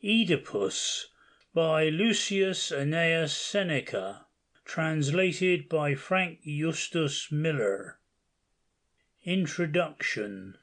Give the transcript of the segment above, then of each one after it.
Oedipus by Lucius Annaeus Seneca, translated by Frank Justus Miller. Introduction.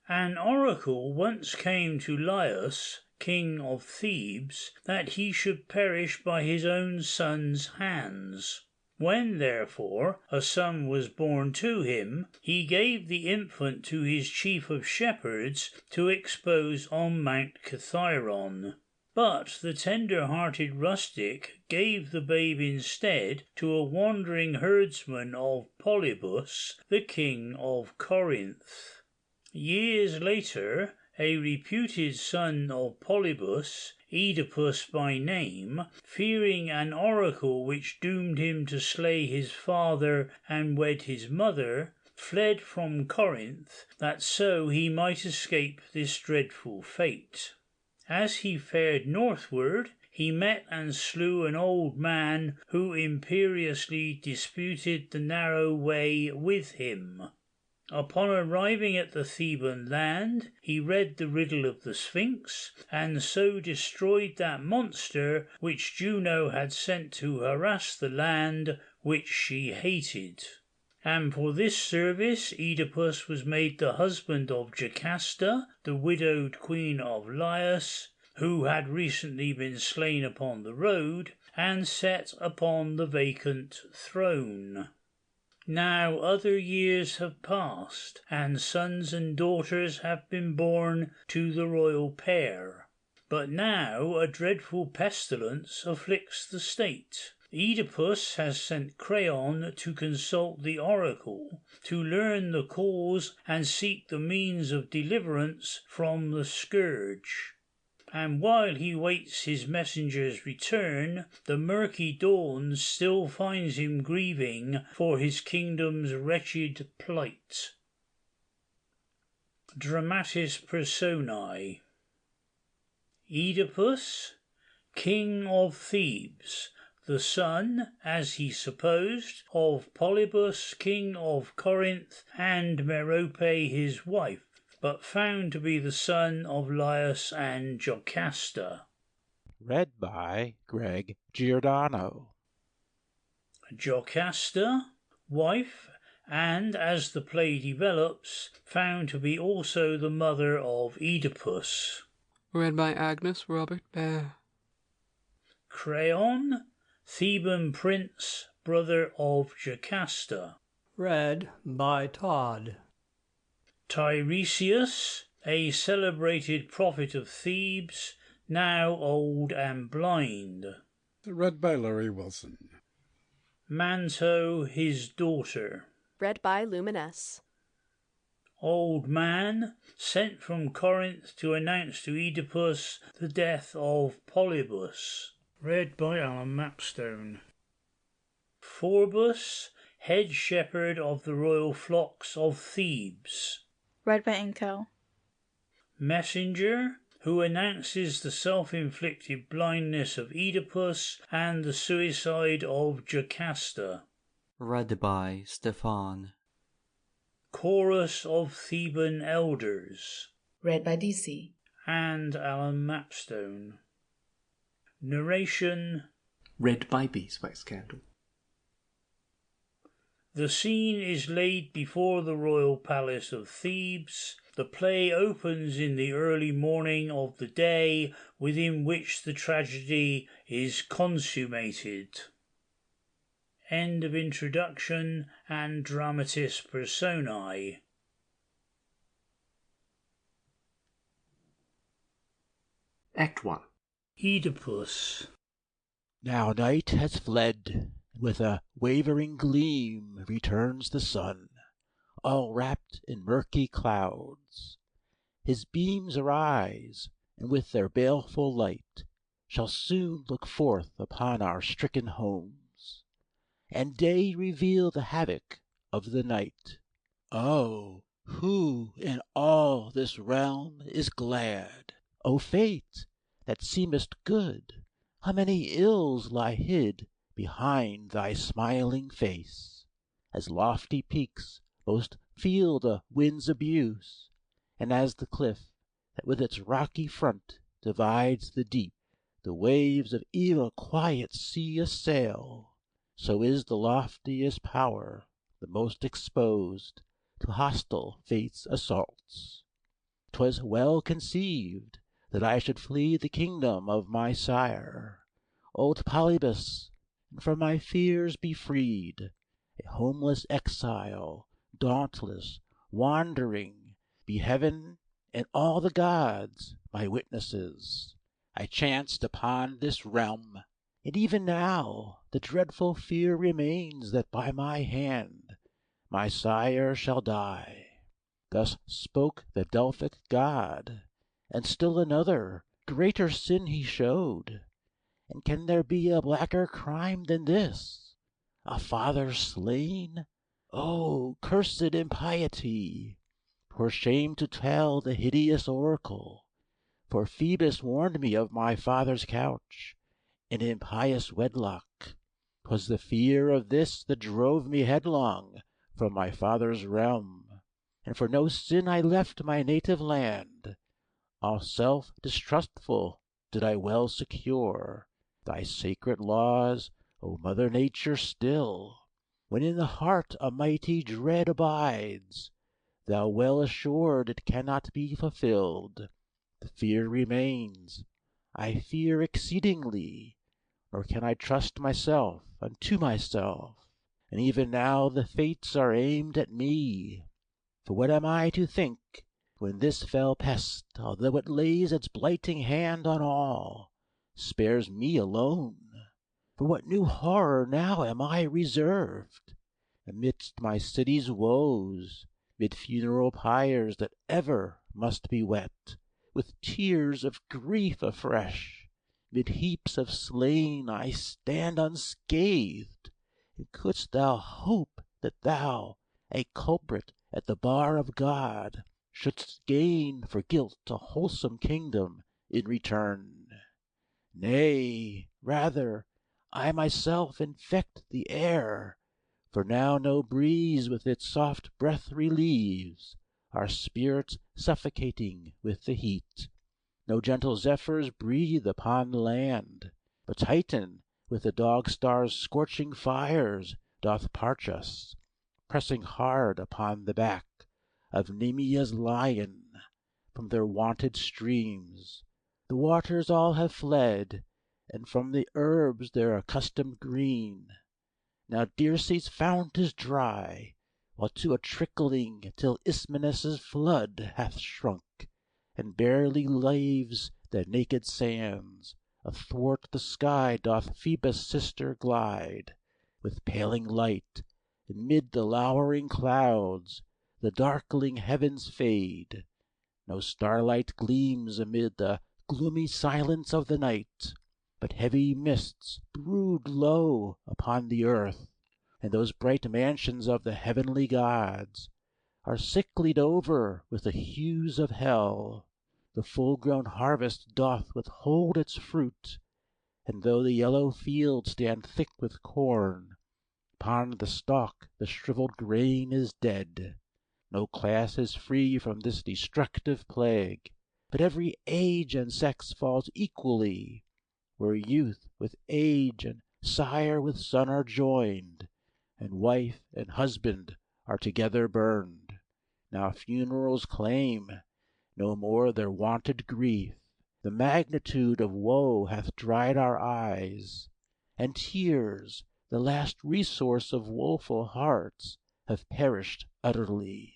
An oracle once came to Lucius, king of Thebes, that he should perish by his own son's hands. When, therefore, a son was born to him, he gave the infant to his chief of shepherds to expose on Mount Cithaeron. But the tender-hearted rustic gave the babe instead to a wandering herdsman of Oedipus, the king of Corinth. Years later, a reputed son of Oedipus, Oedipus by name, fearing an oracle which doomed him to slay his father and wed his mother, fled from Corinth, that so he might escape this dreadful fate. As he fared northward, he met and slew an old man who imperiously disputed the narrow way with him. Upon arriving at the Theban land, he read the riddle of the Sphinx, and so destroyed that monster which Juno had sent to harass the land which she hated. And for this service Oedipus was made the husband of Jocasta, the widowed queen of Laius, who had recently been slain upon the road, and set upon the vacant throne. Now other years have passed, and sons and daughters have been born to the royal pair. But now a dreadful pestilence afflicts the state. Oedipus has sent Creon to consult the oracle, to learn the cause and seek the means of deliverance from the scourge. And while he waits his messenger's return, the murky dawn still finds him grieving for his kingdom's wretched plight. Dramatis Personae. Oedipus, king of Thebes, the son, as he supposed, of Polybus, king of Corinth, and Merope his wife, but found to be the son of Laius and Jocasta. Read by Greg Giordano. Jocasta, wife, and, as the play develops, found to be also the mother of Oedipus. Read by Agnes Robert Bear. Creon, Theban prince, brother of Jocasta. Read by Todd. Tiresias, a celebrated prophet of Thebes, now old and blind. Read by Larry Wilson. Manto, his daughter. Read by Luminess. Old man, sent from Corinth to announce to Oedipus the death of Polybus. Read by Alan Mapstone. Phorbus, head shepherd of the royal flocks of Thebes. Read by Inkel. Messenger, who announces the self-inflicted blindness of Oedipus and the suicide of Jocasta. Read by Stefan. Chorus of Theban elders. Read by DC. And Alan Mapstone. Narration. Read by Beeswax Candle. The scene is laid before the royal palace of Thebes. The play opens in the early morning of the day within which the tragedy is consummated. End of introduction and Dramatis Personae. Act 1. Oedipus. Now night has fled. With a wavering gleam returns the sun, all wrapped in murky clouds. His beams arise, and with their baleful light shall soon look forth upon our stricken homes, and day reveal the havoc of the night. Oh, who in all this realm is glad? O fate, that seemest good, how many ills lie hid behind thy smiling face, as lofty peaks most feel the wind's abuse, and as the cliff that with its rocky front divides the deep, the waves of evil quiet sea assail, so is the loftiest power the most exposed to hostile fate's assaults. 'Twas well conceived that I should flee the kingdom of my sire, old Polybus, and from my fears be freed, a homeless exile, dauntless, wandering, be heaven and all the gods my witnesses. I chanced upon this realm, and even now the dreadful fear remains that by my hand my sire shall die. Thus spoke the Delphic god, and still another, greater sin he showed. And can there be a blacker crime than this? A father slain? Oh, cursed impiety! 'Twere shame to tell the hideous oracle, for Phoebus warned me of my father's couch, in impious wedlock. 'Twas the fear of this that drove me headlong from my father's realm, and for no sin I left my native land. All self-distrustful did I well secure thy sacred laws, O Mother Nature, still. When in the heart a mighty dread abides, thou well assured it cannot be fulfilled. The fear remains, I fear exceedingly, nor can I trust myself unto myself. And even now the fates are aimed at me. For what am I to think when this fell pest, although it lays its blighting hand on all, spares me alone? For what new horror now am I reserved? Amidst my city's woes, mid funeral pyres that ever must be wet with tears of grief afresh, mid heaps of slain I stand unscathed. And couldst thou hope that thou, a culprit at the bar of God, shouldst gain for guilt a wholesome kingdom in return? Nay, rather, I myself infect the air, for now no breeze with its soft breath relieves our spirits suffocating with the heat. No gentle zephyrs breathe upon the land, but Titan with the dog star's scorching fires doth parch us, pressing hard upon the back of Nemea's lion. From their wonted streams the waters all have fled, and from the herbs their accustomed green. Now Dirce's fount is dry, while to a trickling till Ismenus' flood hath shrunk, and barely laves the naked sands. Athwart the sky doth Phoebus' sister glide, with paling light, and mid the lowering clouds the darkling heavens fade. No starlight gleams amid the gloomy silence of the night, but heavy mists brood low upon the earth, and those bright mansions of the heavenly gods are sicklied over with the hues of hell. The full-grown harvest doth withhold its fruit, and though the yellow fields stand thick with corn, upon the stalk the shriveled grain is dead. No class is free from this destructive plague, but every age and sex falls equally, where youth with age and sire with son are joined, and wife and husband are together burned. Now funerals claim no more their wonted grief. The magnitude of woe hath dried our eyes, and tears, the last resource of woeful hearts, have perished utterly.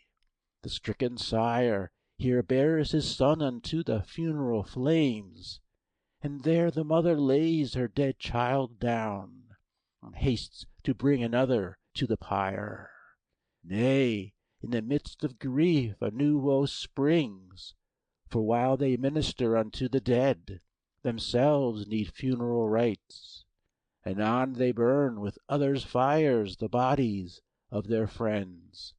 The stricken sire here bears his son unto the funeral flames, and there the mother lays her dead child down, and hastes to bring another to the pyre. Nay, in the midst of grief a new woe springs, for while they minister unto the dead, themselves need funeral rites. Anon they burn with others' fires the bodies of their friends.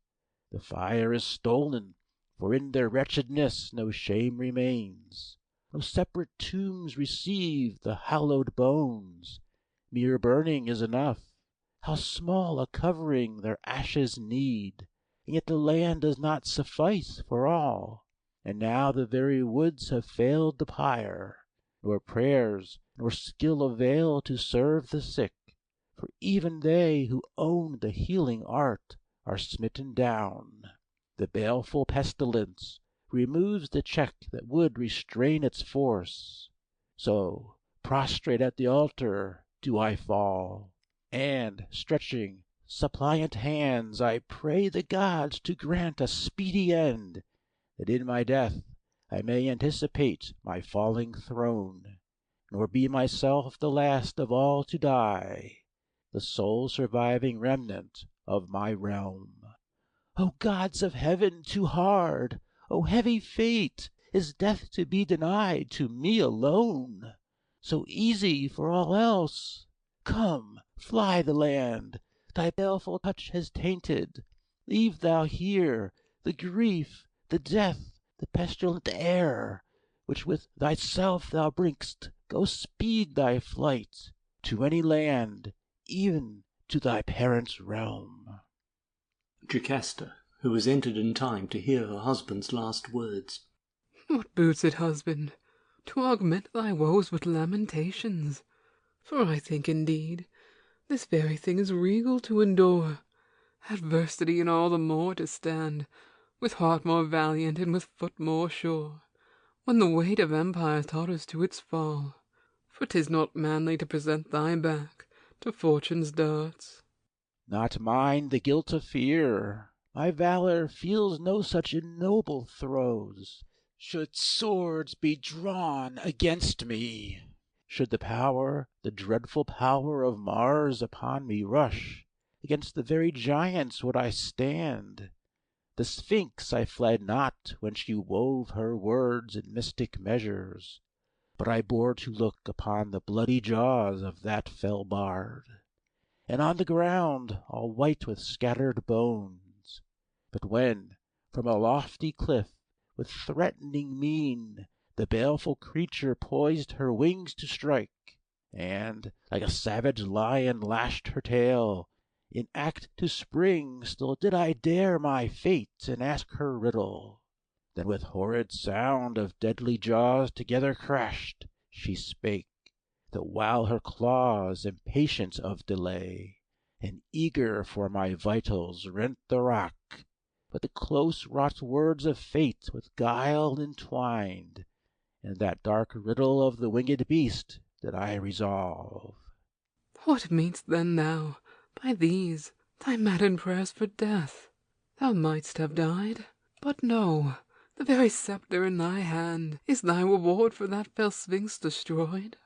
The fire is stolen, for in their wretchedness no shame remains. No separate tombs receive the hallowed bones. Mere burning is enough. How small a covering their ashes need, and yet the land does not suffice for all. And now the very woods have failed the pyre, nor prayers nor skill avail to serve the sick, for even they who own the healing art are smitten down. The baleful pestilence removes the check that would restrain its force. So, prostrate at the altar do I fall, and, stretching suppliant hands, I pray the gods to grant a speedy end, that in my death I may anticipate my falling throne, nor be myself the last of all to die, the sole surviving remnant of my realm. O gods of heaven, too hard! O heavy fate! Is death to be denied to me alone? So easy for all else! Come, fly the land thy baleful touch has tainted. Leave thou here the grief, the death, the pestilent air, which with thyself thou bring'st. Go speed thy flight to any land, even to thy parents' realm. Jocasta, who has entered in time to hear her husband's last words. What boots it, husband, to augment thy woes with lamentations? For I think, indeed, this very thing is regal to endure, adversity and all the more to stand, with heart more valiant and with foot more sure, when the weight of empire totters to its fall. For 'tis not manly to present thy back to fortune's darts. Not mine the guilt of fear. My valor feels no such ignoble throes. Should swords be drawn against me, should the dreadful power of Mars upon me rush, against the very giants would I stand. The Sphinx I fled not when she wove her words in mystic measures, but I bore to look upon the bloody jaws of that fell bard, and on the ground all white with scattered bones. But when, from a lofty cliff, with threatening mien, the baleful creature poised her wings to strike, and, like a savage lion, lashed her tail, in act to spring, still did I dare my fate and ask her riddle. Then with horrid sound of deadly jaws together crashed, she spake, the while her claws, impatient of delay, and eager for my vitals, rent the rock. But the close-wrought words of fate with guile entwined, and that dark riddle of the winged beast did I resolve. What mean'st then thou by these thy maddened prayers for death? Thou mightst have died, but no, the very sceptre in thy hand is thy reward for that fell Sphinx destroyed.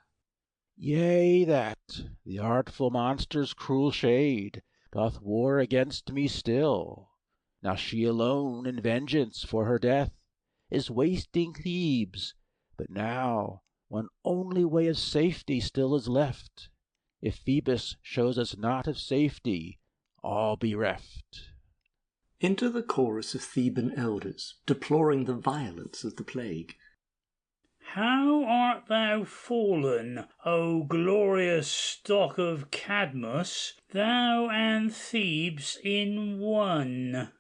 Yea, that the artful monster's cruel shade doth war against me still. Now she alone, in vengeance for her death, is wasting Thebes, but now one only way of safety still is left. If Phoebus shows us not of safety, all bereft. Enter the chorus of Theban elders, deploring the violence of the plague. How art thou fallen, O glorious stock of Cadmus, thou and Thebes in one!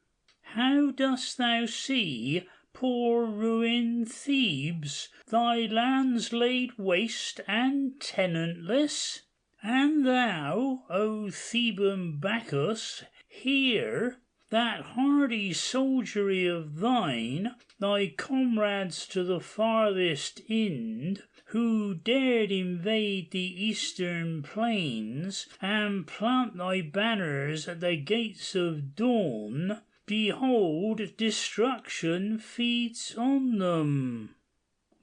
How dost thou see, poor ruined Thebes, thy lands laid waste and tenantless? And thou, O Theban Bacchus, here, that hardy soldiery of thine, thy comrades to the farthest Ind, who dared invade the eastern plains, and plant thy banners at the gates of dawn, behold, destruction feeds on them.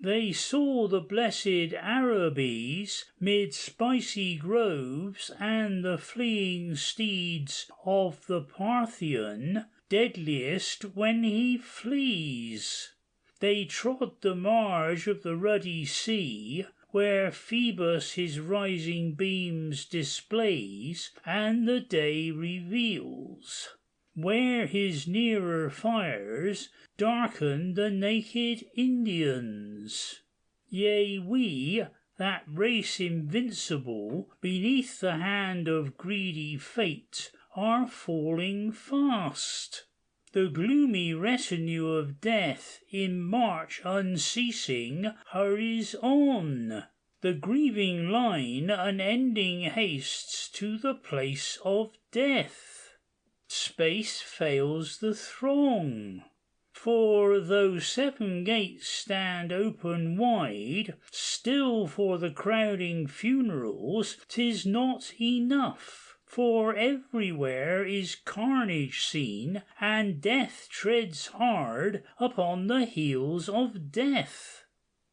They saw the blessed Arabes mid spicy groves, and the fleeing steeds of the Parthian, deadliest when he flees. They trod the marge of the ruddy sea, where Phoebus his rising beams displays, and the day reveals, where his nearer fires darken the naked Indians. Yea, we, that race invincible, beneath the hand of greedy fate, are falling fast. The gloomy retinue of death in march unceasing hurries on. The grieving line unending hastes to the place of death. Space fails the throng. For though 7 gates stand open wide, still for the crowding funerals 'tis not enough. For everywhere is carnage seen, and death treads hard upon the heels of death.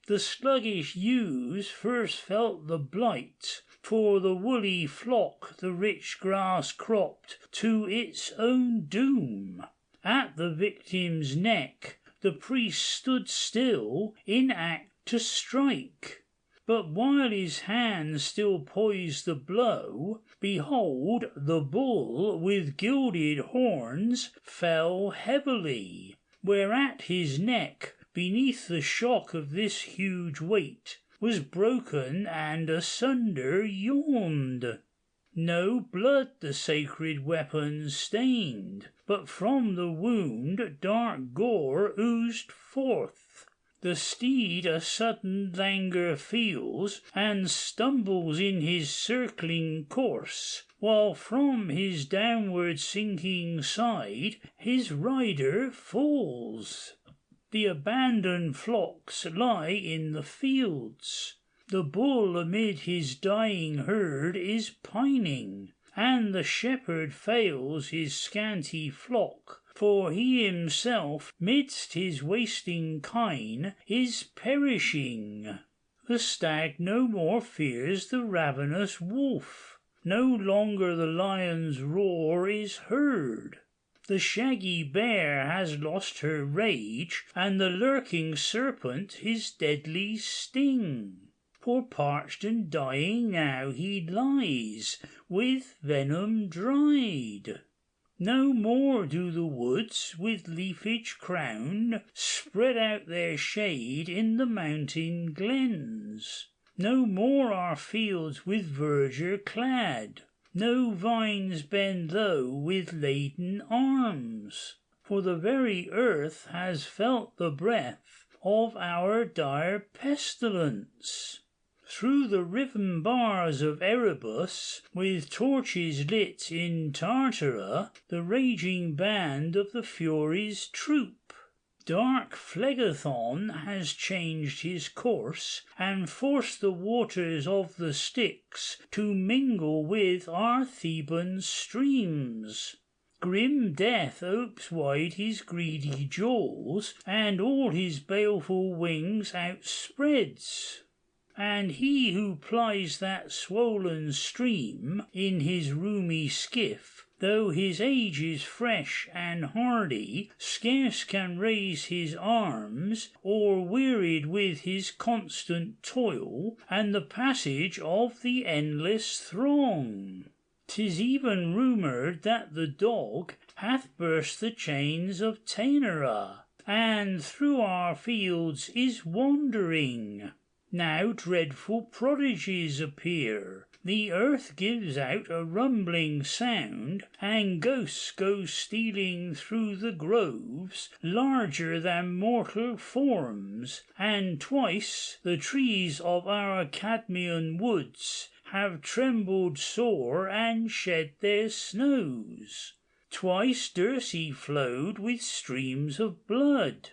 The sluggish ewes first felt the blight, for the woolly flock the rich grass cropped to its own doom. At the victim's neck the priest stood still, in act to strike. But while his hand still poised the blow, behold, the bull with gilded horns fell heavily, whereat his neck, beneath the shock of this huge weight, was broken and asunder yawned. No blood the sacred weapon stained, but from the wound dark gore oozed forth. The steed a sudden languor feels, and stumbles in his circling course, while from his downward sinking side his rider falls. The abandoned flocks lie in the fields. The bull amid his dying herd is pining, and the shepherd fails his scanty flock, for he himself, midst his wasting kine, is perishing. The stag no more fears the ravenous wolf, no longer the lion's roar is heard. The shaggy bear has lost her rage, and the lurking serpent his deadly sting. For parched and dying now he lies, with venom dried. No more do the woods, with leafage crowned, spread out their shade in the mountain glens. No more are fields with verdure clad. No vines bend low with laden arms. For the very earth has felt the breath of our dire pestilence. Through the riven bars of Erebus, with torches lit in Tartara, the raging band of the Furies troop. Dark Phlegethon has changed his course, and forced the waters of the Styx to mingle with our Theban streams. Grim Death opes wide his greedy jaws, and all his baleful wings outspreads. And he who plies that swollen stream in his roomy skiff, though his age is fresh and hardy, scarce can raise his arms, or wearied with his constant toil, and the passage of the endless throng. 'Tis even rumoured that the dog hath burst the chains of Taenarus, and through our fields is wandering. Now dreadful prodigies appear. The earth gives out a rumbling sound, and ghosts go stealing through the groves, larger than mortal forms, and twice the trees of our Cadmean woods have trembled sore and shed their snows. Twice Dirce flowed with streams of blood.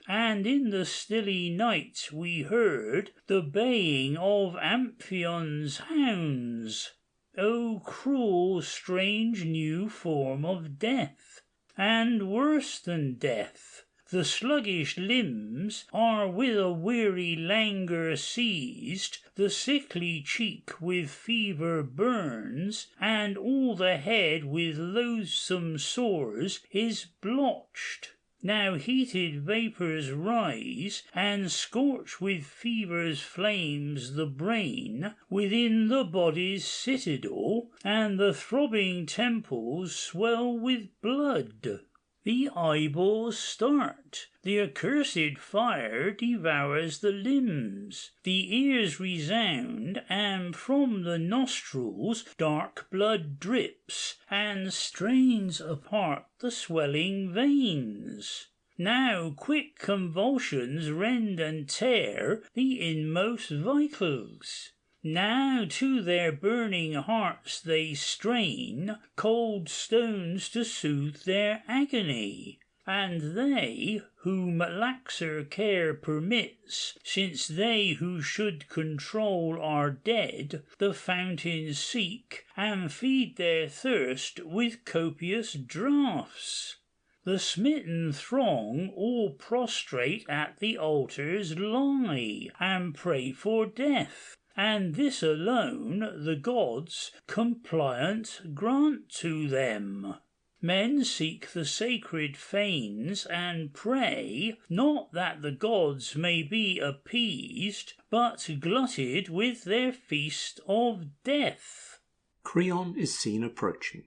And in the stilly night we heard the baying of Amphion's hounds. O cruel, strange new form of death! And worse than death, the sluggish limbs are with a weary languor seized, the sickly cheek with fever burns, and all the head with loathsome sores is blotched. Now heated vapours rise, and scorch with fever's flames the brain within the body's citadel, and the throbbing temples swell with blood. The eyeballs start, the accursed fire devours the limbs, the ears resound, and from the nostrils dark blood drips, and strains apart the swelling veins. Now quick convulsions rend and tear the inmost vitals. Now to their burning hearts they strain cold stones to soothe their agony, and they whom laxer care permits, since they who should control are dead, the fountains seek, and feed their thirst with copious draughts. The smitten throng all prostrate at the altars lie, and pray for death. And this alone the gods compliant grant to them. Men seek the sacred fanes and pray, not that the gods may be appeased, but glutted with their feast of death. Creon is seen approaching.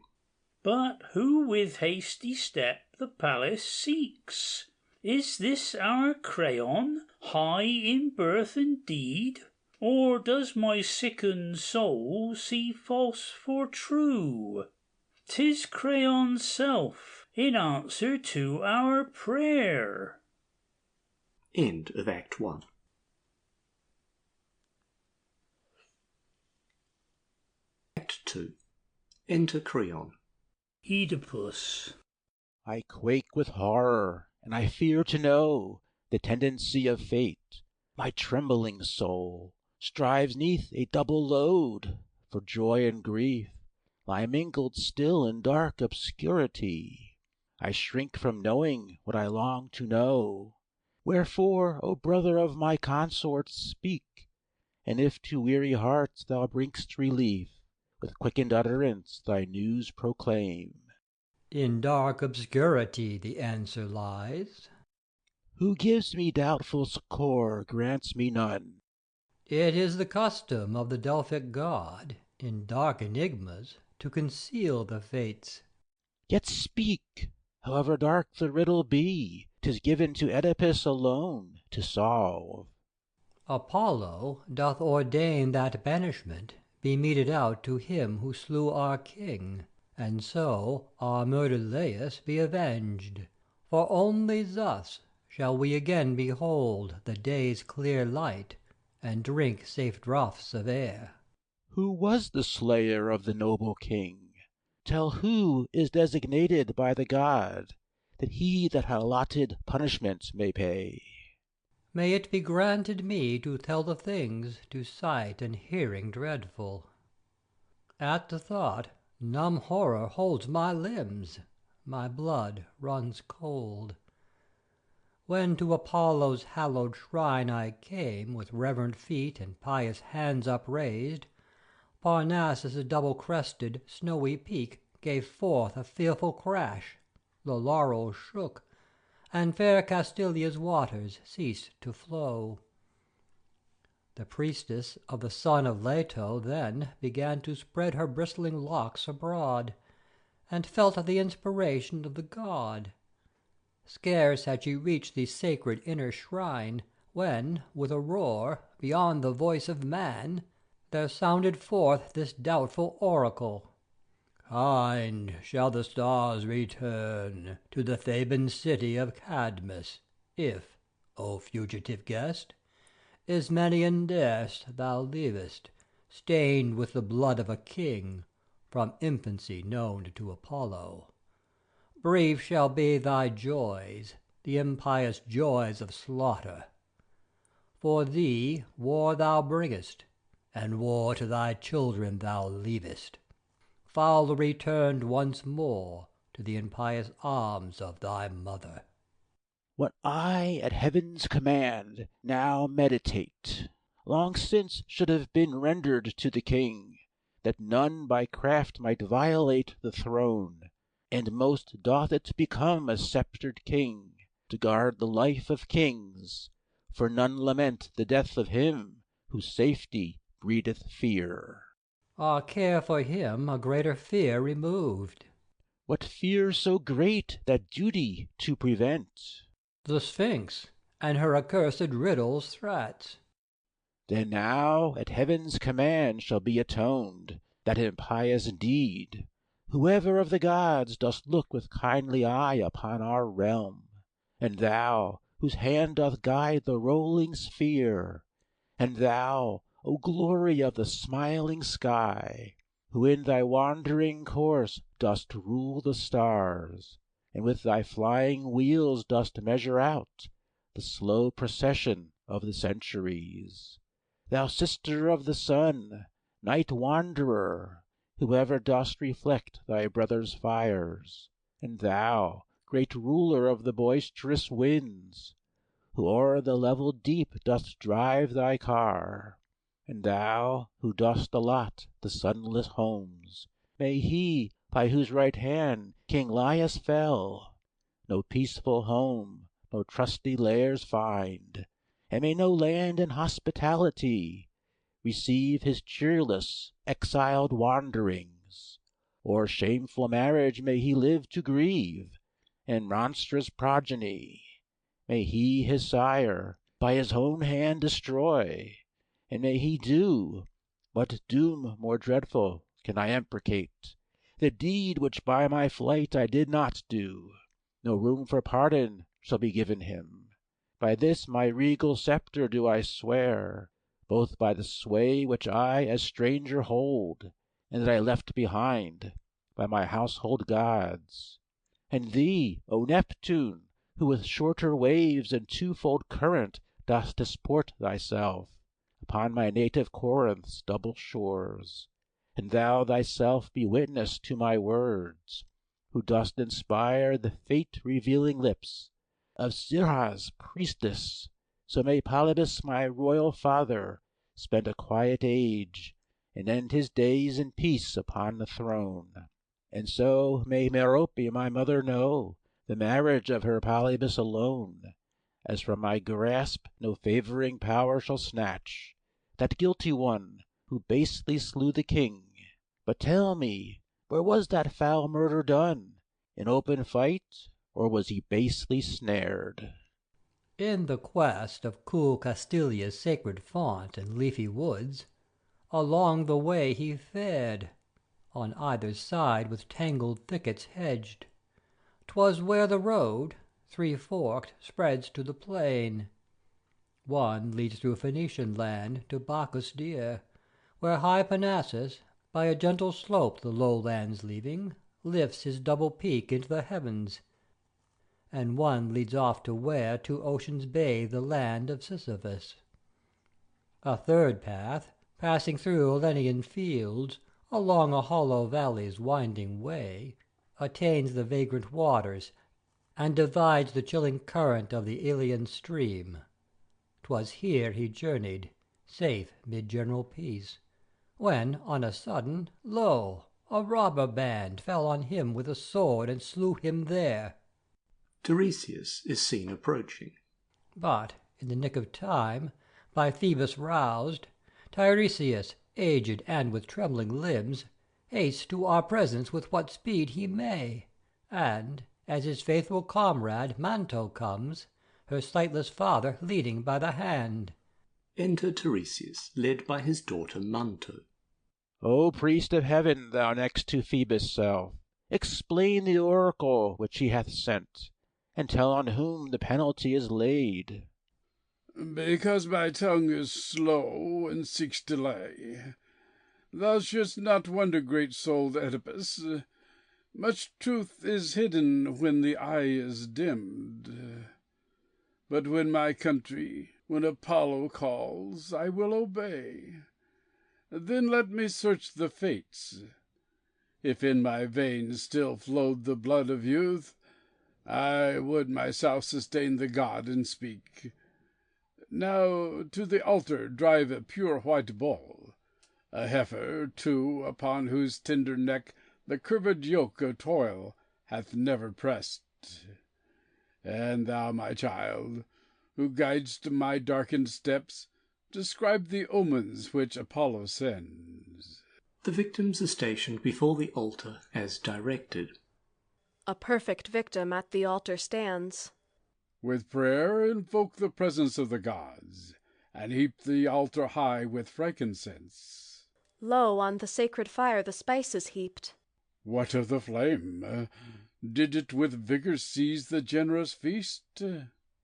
But who with hasty step the palace seeks? Is this our Creon, high in birth and deed? Or does my sickened soul see false for true? 'Tis Creon's self, in answer to our prayer. End of Act 1. Act 2. Enter Creon. Oedipus. I quake with horror, and I fear to know the tendency of fate. My trembling soul strives 'neath a double load, for joy and grief lie mingled still in dark obscurity. I shrink from knowing what I long to know. Wherefore, O brother of my consort, speak, and if to weary hearts thou bring'st relief, with quickened utterance thy news proclaim. In dark obscurity the answer lies. Who gives me doubtful succour grants me none. It is the custom of the Delphic god, in dark enigmas, to conceal the fates. Yet speak, however dark the riddle be, 'tis given to Oedipus alone to solve. Apollo doth ordain that banishment be meted out to him who slew our king, and so our murdered Laius be avenged. For only thus shall we again behold the day's clear light, and drink safe draughts of air. Who was the slayer of the noble king? Tell who is designated by the god, that he that allotted punishment may pay. May it be granted me to tell the things to sight and hearing dreadful. At the thought, numb horror holds my limbs, my blood runs cold. When to Apollo's hallowed shrine I came, with reverent feet and pious hands upraised, Parnassus' double-crested, snowy peak gave forth a fearful crash, the laurels shook, and fair Castilia's waters ceased to flow. The priestess of the son of Leto then began to spread her bristling locks abroad, and felt the inspiration of the god. Scarce had she reached the sacred inner shrine, when, with a roar, beyond the voice of man, there sounded forth this doubtful oracle. Kind shall the stars return to the Theban city of Cadmus, if, O fugitive guest, Ismenian dust thou leavest, stained with the blood of a king, from infancy known to Apollo. Brief shall be thy joys, the impious joys of slaughter. For thee war thou bringest, and war to thy children thou leavest, foul returned once more to the impious arms of thy mother. What I at heaven's command now meditate, long since should have been rendered to the king, that none by craft might violate the throne, and most doth it become a sceptred king to guard the life of kings, for none lament the death of him whose safety breedeth fear. Our care for him a greater fear removed. What fear so great that duty to prevent? The Sphinx, and her accursed riddles threats. Then now at heaven's command shall be atoned that impious deed. Whoever of the gods dost look with kindly eye upon our realm, and thou, whose hand doth guide the rolling sphere, and thou, O glory of the smiling sky, who in thy wandering course dost rule the stars, and with thy flying wheels dost measure out the slow procession of the centuries. Thou sister of the sun, night wanderer, who ever dost reflect thy brother's fires, and thou, great ruler of the boisterous winds, who o'er the level deep dost drive thy car, and thou, who dost allot the sunless homes, may he, by whose right hand King Laius fell, no peaceful home, no trusty lairs find, and may no land in hospitality receive his cheerless, exiled wanderings, or shameful marriage may he live to grieve, and monstrous progeny may he his sire by his own hand destroy, and may he do, what doom more dreadful can I imprecate, the deed which by my flight I did not do. No room for pardon shall be given him. By this my regal sceptre do I swear, both by the sway which I as stranger hold, and that I left behind by my household gods. And thee, O Neptune, who with shorter waves and twofold current dost disport thyself upon my native Corinth's double shores, and thou thyself be witness to my words, who dost inspire the fate-revealing lips of Syrah's priestess, so may Polybus my royal father spend a quiet age, and end his days in peace upon the throne. And so may Merope my mother know the marriage of her Polybus alone, as from my grasp no favouring power shall snatch that guilty one who basely slew the king. But tell me, where was that foul murder done? In open fight, or was he basely snared? In the quest of cool Castilia's sacred font and leafy woods, along the way he fared, on either side with tangled thickets hedged. 'Twas where the road, three-forked, spreads to the plain. One leads through Phoenician land to Bacchus dear, where high Parnassus, by a gentle slope the lowlands leaving, lifts his double peak into the heavens, and one leads off to where two oceans bathe the land of Sisyphus. A third path, passing through Elenian fields, along a hollow valley's winding way, attains the vagrant waters, and divides the chilling current of the Ilian stream. 'Twas here he journeyed, safe mid general peace, when on a sudden, lo! a robber band fell on him with a sword and slew him there. Tiresias is seen approaching. But in the nick of time, by Phoebus roused, Tiresias, aged and with trembling limbs, hastes to our presence with what speed he may, and, as his faithful comrade Manto comes, her sightless father leading by the hand. Enter Tiresias, led by his daughter Manto. O priest of heaven, thou next to Phoebus' self, explain the oracle which he hath sent, and tell on whom the penalty is laid. Because my tongue is slow and seeks delay. Thou shouldst not wonder, great-souled Oedipus. Much truth is hidden when the eye is dimmed. But when my country, when Apollo calls, I will obey. Then let me search the fates. If in my veins still flowed the blood of youth, I would myself sustain the god and speak. Now to the altar drive a pure white bull, a heifer, too, upon whose tender neck the curved yoke of toil hath never pressed. And thou, my child, who guidest my darkened steps, describe the omens which Apollo sends. The victims are stationed before the altar as directed. A perfect victim at the altar stands. With prayer invoke the presence of the gods, and heap the altar high with frankincense. Lo, on the sacred fire the spice is heaped. What of the flame? Did it with vigor seize the generous feast?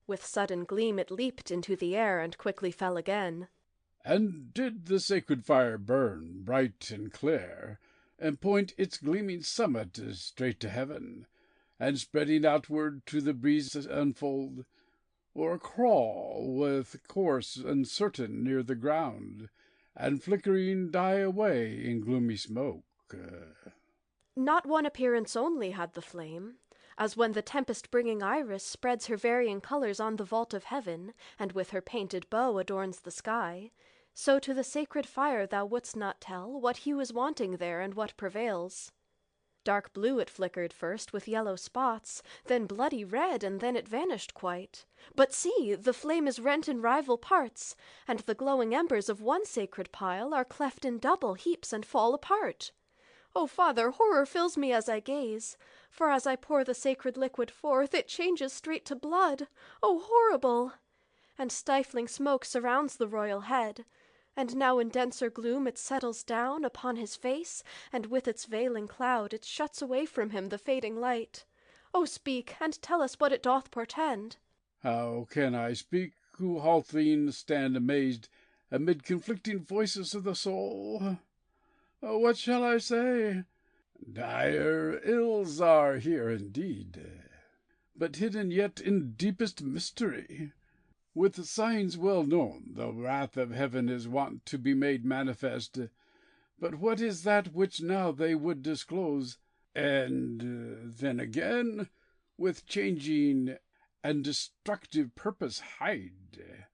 With sudden gleam it leaped into the air and quickly fell again. And did the sacred fire burn bright and clear, and point its gleaming summit straight to heaven, and spreading outward to the breeze unfold, or crawl with course uncertain near the ground, and flickering die away in gloomy smoke? Not one appearance only had the flame, as when the tempest-bringing iris spreads her varying colours on the vault of heaven, and with her painted bow adorns the sky, so to the sacred fire thou wouldst not tell what hue is wanting there and what prevails. Dark blue it flickered first with yellow spots, then bloody red, and then it vanished quite. But see, the flame is rent in rival parts, and the glowing embers of one sacred pile are cleft in double heaps and fall apart. O Father, horror fills me as I gaze, for as I pour the sacred liquid forth, it changes straight to blood. O horrible! And stifling smoke surrounds the royal head, and now in denser gloom it settles down upon his face, and with its veiling cloud it shuts away from him the fading light. O speak, and tell us what it doth portend. How can I speak, who halting stand amazed amid conflicting voices of the soul? What shall I say? Dire ills are here indeed, but hidden yet in deepest mystery. With signs well known, the wrath of heaven is wont to be made manifest. But what is that which now they would disclose, and then again with changing and destructive purpose hide?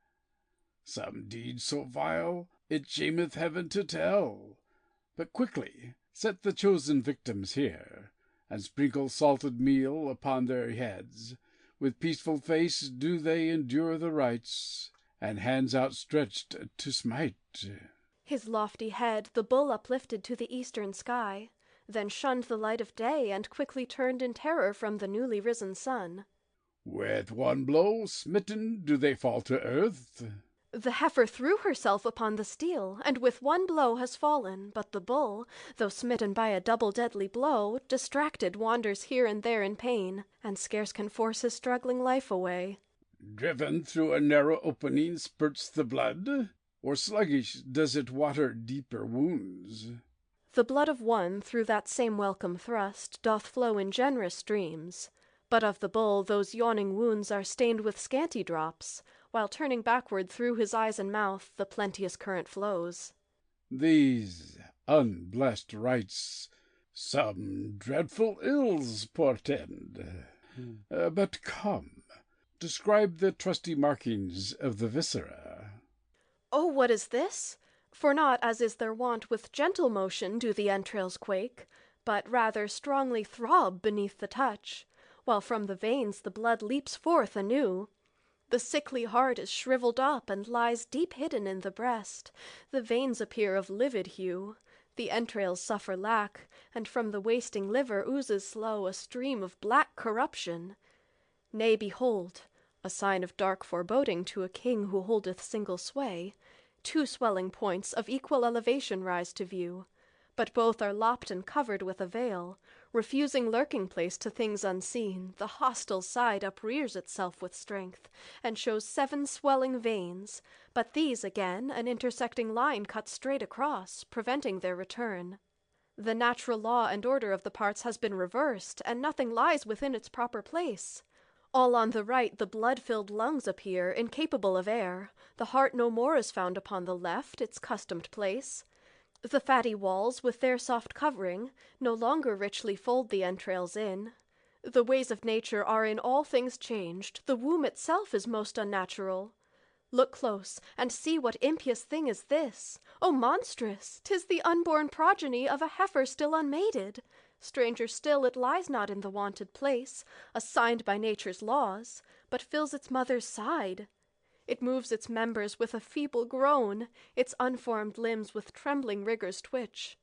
Some deed so vile it shameth heaven to tell. But quickly set the chosen victims here, and sprinkle salted meal upon their heads. With peaceful face do they endure the rites, and hands outstretched to smite. His lofty head the bull uplifted to the eastern sky, then shunned the light of day, and quickly turned in terror from the newly risen sun. With one blow smitten do they fall to earth. The heifer threw herself upon the steel, and with one blow has fallen, but the bull, though smitten by a double deadly blow, distracted wanders here and there in pain, and scarce can force his struggling life away. Driven through a narrow opening spurts the blood, or sluggish does it water deeper wounds? The blood of one, through that same welcome thrust, doth flow in generous streams, but of the bull those yawning wounds are stained with scanty drops, while turning backward through his eyes and mouth the plenteous current flows. These unblessed rites some dreadful ills portend. But come, describe the trusty markings of the viscera. Oh, what is this? For not, as is their wont, with gentle motion do the entrails quake, but rather strongly throb beneath the touch, while from the veins the blood leaps forth anew. The sickly heart is shriveled up and lies deep hidden in the breast. The veins appear of livid hue. The entrails suffer lack, and from the wasting liver oozes slow a stream of black corruption. Nay, behold, a sign of dark foreboding to a king who holdeth single sway. Two swelling points of equal elevation rise to view, but both are lopped and covered with a veil. Refusing lurking place to things unseen, the hostile side uprears itself with strength, and shows 7 swelling veins, but these again an intersecting line cuts straight across, preventing their return. The natural law and order of the parts has been reversed, and nothing lies within its proper place. All on the right the blood-filled lungs appear, incapable of air. The heart no more is found upon the left, its customed place. The fatty walls, with their soft covering, no longer richly fold the entrails in. The ways of nature are in all things changed. The womb itself is most unnatural. Look close, and see what impious thing is this. O monstrous! 'Tis the unborn progeny of a heifer still unmated. Stranger still, it lies not in the wonted place, assigned by nature's laws, but fills its mother's side. It moves its members with a feeble groan, its unformed limbs with trembling rigors twitch.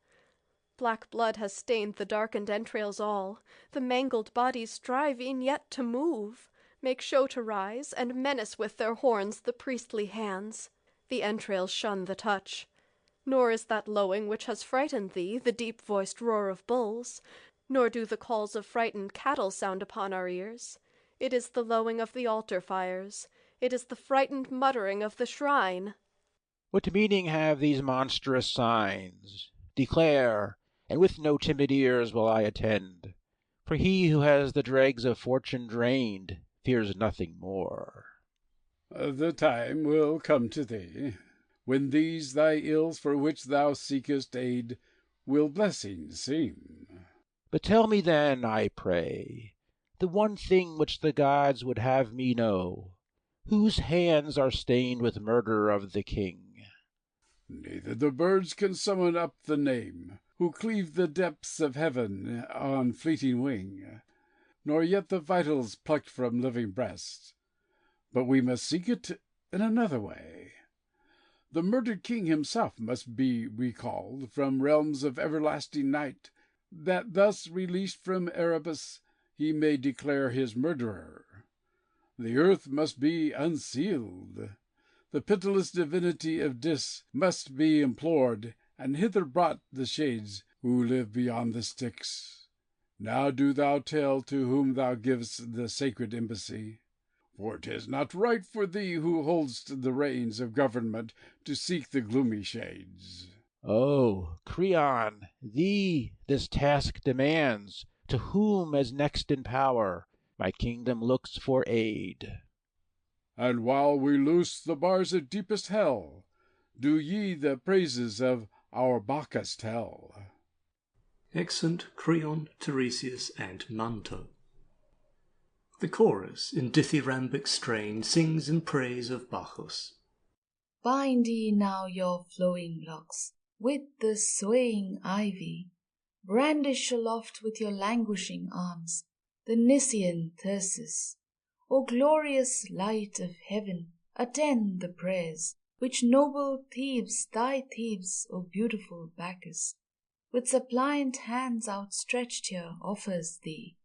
Black blood has stained the darkened entrails all. The mangled bodies strive e'en yet to move, make show to rise, and menace with their horns the priestly hands. The entrails shun the touch. Nor is that lowing which has frightened thee the deep-voiced roar of bulls, nor do the calls of frightened cattle sound upon our ears. It is the lowing of the altar fires. It is the frightened muttering of the shrine. What meaning have these monstrous signs? Declare, and with no timid ears will I attend. For he who has the dregs of fortune drained fears nothing more. The time will come to thee, when these thy ills for which thou seekest aid will blessings seem. But tell me then, I pray, the one thing which the gods would have me know, whose hands are stained with murder of the king? Neither the birds can summon up the name, who cleave the depths of heaven on fleeting wing, nor yet the vitals plucked from living breasts. But we must seek it in another way. The murdered king himself must be recalled from realms of everlasting night, that thus, released from Oedipus, he may declare his murderer. The earth must be unsealed. The pitiless divinity of Dis must be implored, and hither brought the shades who live beyond the Styx. Now do thou tell to whom thou givest the sacred embassy. For 'tis not right for thee who hold'st the reins of government to seek the gloomy shades. Oh, Creon, thee this task demands, to whom as next in power my kingdom looks for aid. And while we loose the bars of deepest hell, do ye the praises of our Bacchus tell. Exeunt Creon, Tiresias, and Manto. The chorus, in dithyrambic strain, sings in praise of Bacchus. Bind ye now your flowing locks with the swaying ivy, brandish aloft with your languishing arms the Nysian thyrsus. O glorious light of heaven, attend the prayers which noble Thebes, thy Thebes, O beautiful Bacchus, with suppliant hands outstretched here offers thee.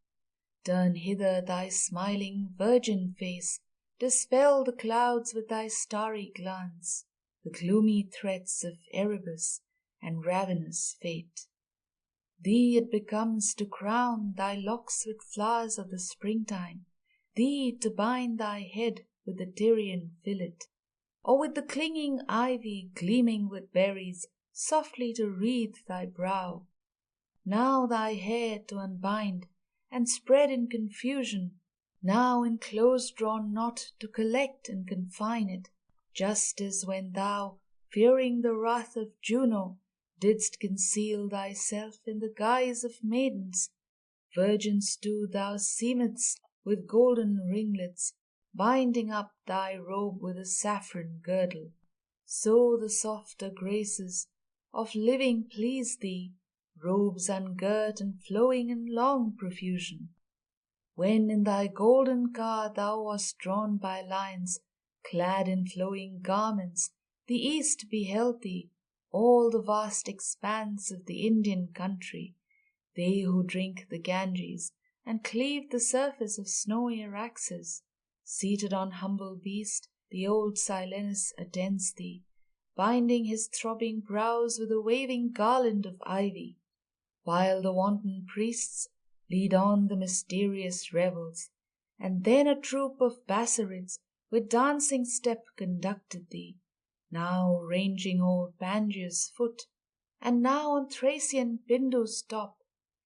Turn hither thy smiling virgin face, dispel the clouds with thy starry glance, the gloomy threats of Erebus and ravenous fate. Thee it becomes to crown thy locks with flowers of the springtime, thee to bind thy head with the Tyrian fillet, or with the clinging ivy gleaming with berries softly to wreathe thy brow. Now thy hair to unbind and spread in confusion, now in close-drawn knot to collect and confine it, just as when thou, fearing the wrath of Juno, didst conceal thyself in the guise of maidens. Virgins too thou seemedst with golden ringlets, binding up thy robe with a saffron girdle. So the softer graces of living please thee, robes ungirt and flowing in long profusion. When in thy golden car thou wast drawn by lions, clad in flowing garments, the east beheld thee, all the vast expanse of the Indian country, they who drink the Ganges and cleave the surface of snowy Araxes. Seated on humble beast, the old Silenus attends thee, binding his throbbing brows with a waving garland of ivy, while the wanton priests lead on the mysterious revels. And then a troop of Bassarids with dancing step conducted thee, now ranging o'er Pangaea's foot, and now on Thracian Pindu's top.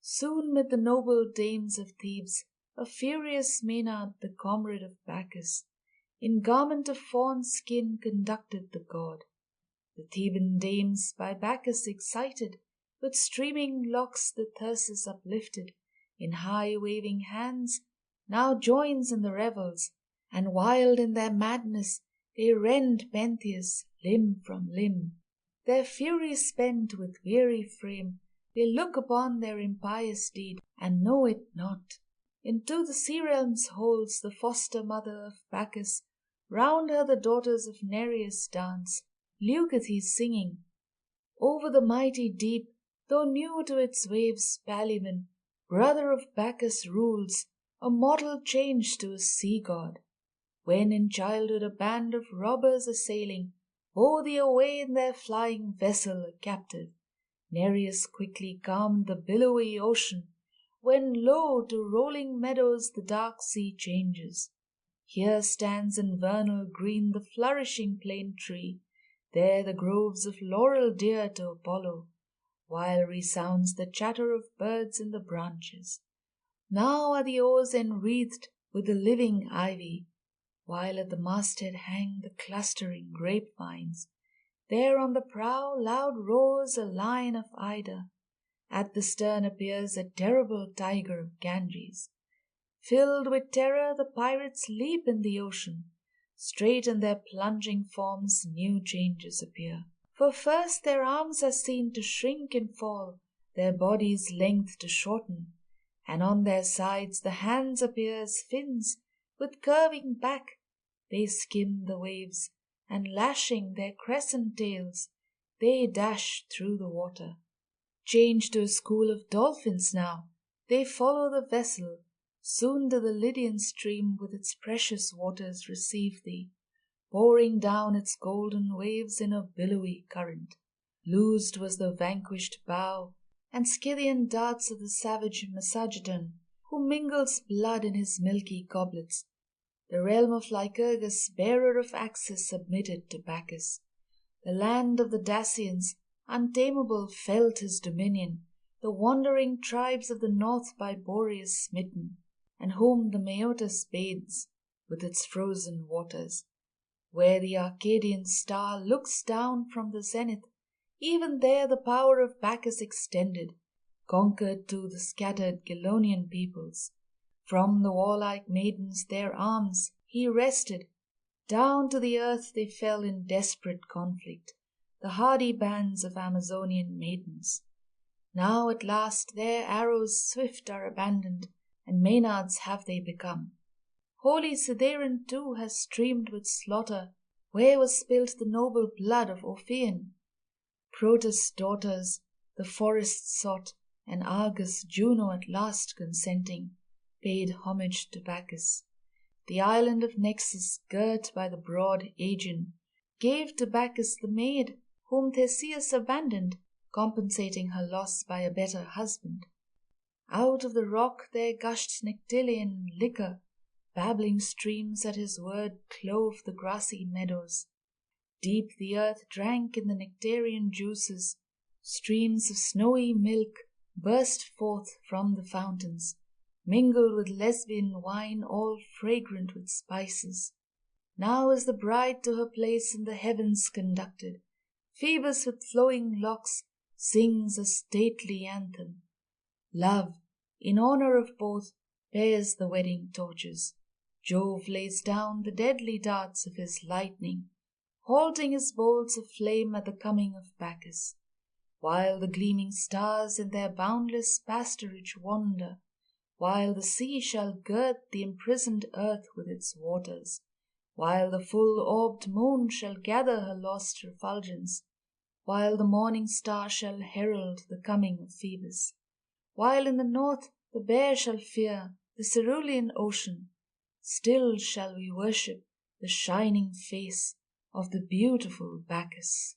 Soon mid the noble dames of Thebes a furious Maenad, the comrade of Bacchus, in garment of fawn skin conducted the god. The Theban dames, by Bacchus excited, with streaming locks the thyrsus uplifted, in high waving hands, now joins in the revels, and wild in their madness they rend Pentheus limb from limb. Their fury spent with weary frame, they look upon their impious deed, and know it not. Into the sea realms holds the foster mother of Bacchus, round her the daughters of Nereus dance, Leucothoe singing. Over the mighty deep though new to its waves Palemon, brother of Bacchus, rules, a mortal changed to a sea god. When in childhood a band of robbers assailing bore thee away in their flying vessel a captive, Nereus quickly calmed the billowy ocean, when lo, to rolling meadows the dark sea changes. Here stands in vernal green the flourishing plane tree, there the groves of laurel dear to Apollo, while resounds the chatter of birds in the branches. Now are the oars enwreathed with the living ivy, while at the masthead hang the clustering grapevines. There on the prow loud roars a lion of Ida. At the stern appears a terrible tiger of Ganges. Filled with terror, the pirates leap in the ocean. Straight in their plunging forms new changes appear. For first their arms are seen to shrink and fall, their bodies' length to shorten, and on their sides the hands appear as fins, with curving back. They skim the waves, and lashing their crescent tails, they dash through the water. Changed to a school of dolphins now, they follow the vessel. Soon do the Lydian stream with its precious waters receive thee, pouring down its golden waves in a billowy current. Loosed was the vanquished bow, and Scythian darts of the savage Massageton, who mingles blood in his milky goblets. The realm of Lycurgus, bearer of axes, submitted to Bacchus. The land of the Dacians, untamable, felt his dominion, the wandering tribes of the north by Boreas smitten, and whom the Maeotis bathes with its frozen waters. Where the Arcadian star looks down from the zenith, even there the power of Bacchus extended, conquered to the scattered Gelonian peoples. From the warlike maidens their arms he wrested. Down to the earth they fell in desperate conflict, the hardy bands of Amazonian maidens. Now at last their arrows swift are abandoned, and Maenads have they become. Holy Cytheron too has streamed with slaughter, where was spilt the noble blood of Orpheon. Protus' daughters the forest sought, and Argus Juno at last consenting, paid homage to Bacchus. The island of Nexus, girt by the broad Aegean, gave to Bacchus the maid whom Theseus abandoned, compensating her loss by a better husband. Out of the rock there gushed Nectilian liquor, babbling streams at his word clove the grassy meadows. Deep the earth drank in the nectarian juices, streams of snowy milk burst forth from the fountains, mingled with Lesbian wine all fragrant with spices. Now is the bride to her place in the heavens conducted. Phoebus with flowing locks sings a stately anthem. Love, in honor of both, bears the wedding torches. Jove lays down the deadly darts of his lightning, halting his bolts of flame at the coming of Bacchus, while the gleaming stars in their boundless pasturage wander, while the sea shall gird the imprisoned earth with its waters, while the full-orbed moon shall gather her lost refulgence, while the morning star shall herald the coming of Phoebus, while in the north the bear shall fear the cerulean ocean, still shall we worship the shining face of the beautiful Bacchus.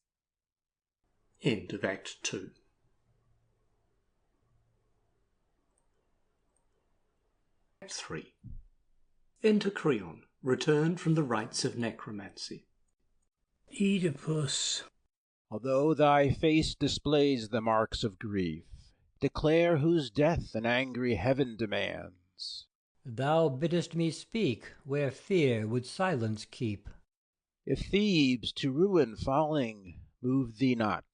End of Act 2. Act 3. Enter Creon, returned from the rites of necromancy. Oedipus. Although thy face displays the marks of grief, declare whose death an angry heaven demands. Thou biddest me speak where fear would silence keep. If Thebes to ruin falling move thee not,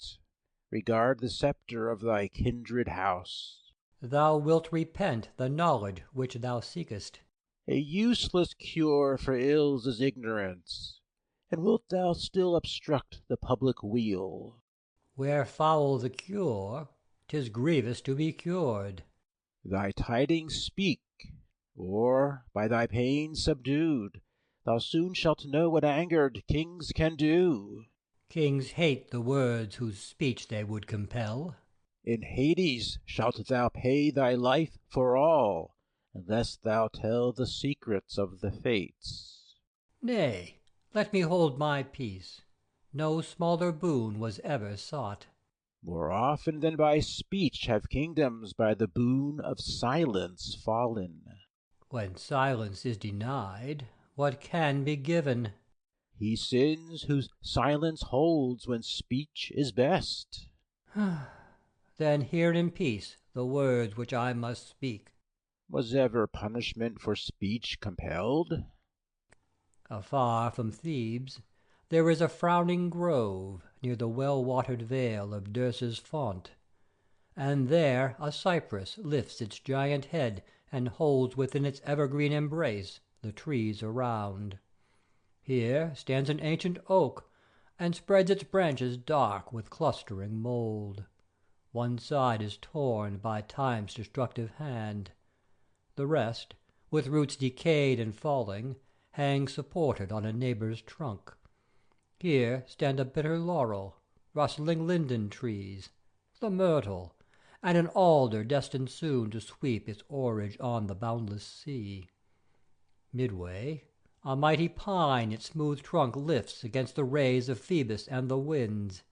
regard the sceptre of thy kindred house. Thou wilt repent the knowledge which thou seekest. A useless cure for ills is ignorance, and wilt thou still obstruct the public weal? Where foul the cure, 'tis grievous to be cured. Thy tidings speak, or, by thy pain subdued, thou soon shalt know what angered kings can do. Kings hate the words whose speech they would compel. In Hades shalt thou pay thy life for all, unless thou tell the secrets of the Fates. Nay, let me hold my peace. No smaller boon was ever sought. More often than by speech have kingdoms by the boon of silence fallen. When silence is denied, what can be given? He sins whose silence holds when speech is best. Then hear in peace the words which I must speak. Was ever punishment for speech compelled? Afar from Thebes there is a frowning grove near the well-watered vale of Dirce's font, and there a cypress lifts its giant head and holds within its evergreen embrace the trees around. Here stands an ancient oak, and spreads its branches dark with clustering mould. One side is torn by time's destructive hand. The rest, with roots decayed and falling, hangs supported on a neighbour's trunk. Here stand a bitter laurel, rustling linden trees, the myrtle, and an alder destined soon to sweep its oarage on the boundless sea. Midway, a mighty pine its smooth trunk lifts against the rays of Phoebus and the winds,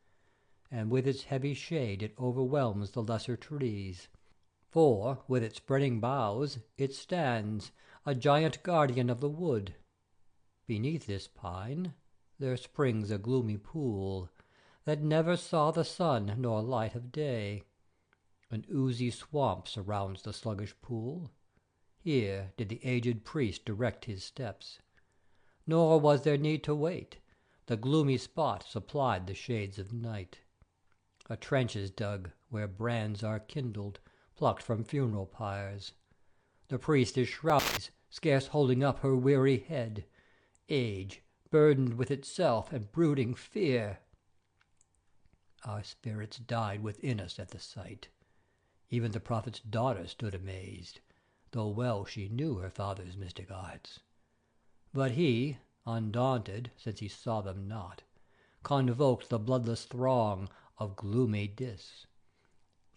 and with its heavy shade it overwhelms the lesser trees. For with its spreading boughs it stands, a giant guardian of the wood. Beneath this pine there springs a gloomy pool that never saw the sun nor light of day. An oozy swamp surrounds the sluggish pool. Here did the aged priest direct his steps. Nor was there need to wait. The gloomy spot supplied the shades of night. A trench is dug where brands are kindled, plucked from funeral pyres. The priest is shrouded, scarce holding up her weary head. Age, burdened with itself and brooding fear. Our spirits died within us at the sight. Even the prophet's daughter stood amazed, though well she knew her father's mystic arts. But he, undaunted, since he saw them not, convoked the bloodless throng of gloomy Dis.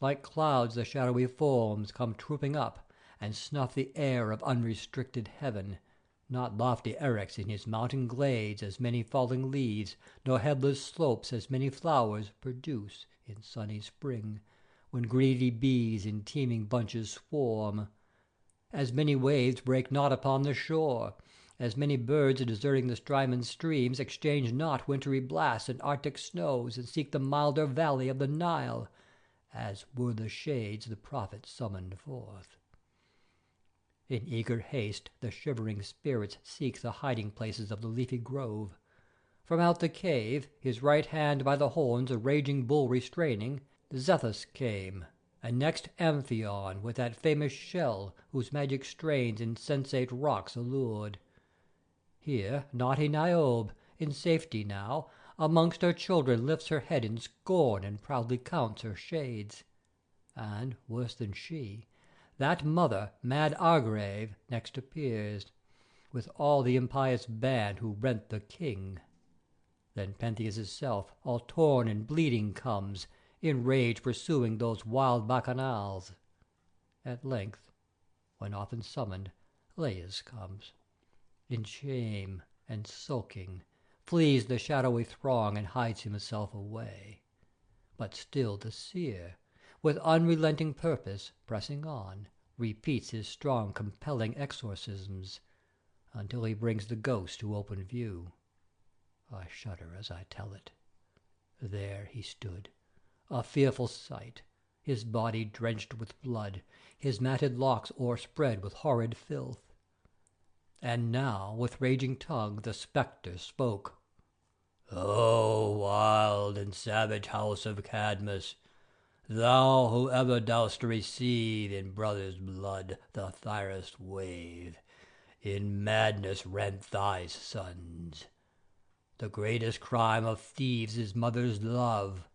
Like clouds the shadowy forms come trooping up, and snuff the air of unrestricted heaven. Not lofty Eryx in his mountain glades as many falling leaves, nor headless slopes as many flowers produce in sunny spring, when greedy bees in teeming bunches swarm. As many waves break not upon the shore, as many birds deserting the Strymon streams exchange not wintry blasts and arctic snows, and seek the milder valley of the Nile, as were the shades the prophet summoned forth. In eager haste the shivering spirits seek the hiding places of the leafy grove. From out the cave, his right hand by the horns a raging bull restraining, Zethus came, and next Amphion with that famous shell whose magic strains insensate rocks allured. Here naughty Niobe, in safety now, amongst her children lifts her head in scorn and proudly counts her shades. And, worse than she, that mother, mad Argive, next appears, with all the impious band who rent the king. Then Pentheus' self, all torn and bleeding, comes, in rage pursuing those wild bacchanals. At length, when often summoned, Laius comes. In shame and sulking, flees the shadowy throng and hides himself away. But still the seer, with unrelenting purpose, pressing on, repeats his strong, compelling exorcisms, until he brings the ghost to open view. I shudder as I tell it. There he stood, a fearful sight, his body drenched with blood, his matted locks o'erspread with horrid filth. And now with raging tongue the spectre spoke. O wild and savage house of Cadmus, thou who ever dost receive in brother's blood the thyrest wave, in madness rent thy sons. The greatest crime of thieves is mother's love.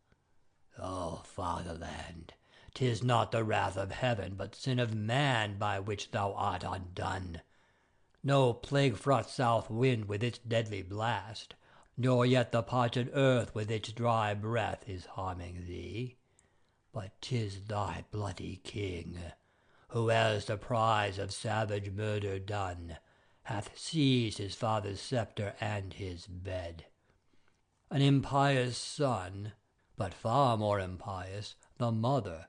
O fatherland, 'tis not the wrath of heaven, but sin of man by which thou art undone. No plague-fraught south wind with its deadly blast, nor yet the parched earth with its dry breath is harming thee. but 'tis thy bloody king, who as the prize of savage murder done, hath seized his father's sceptre and his bed. An impious son, but far more impious the mother,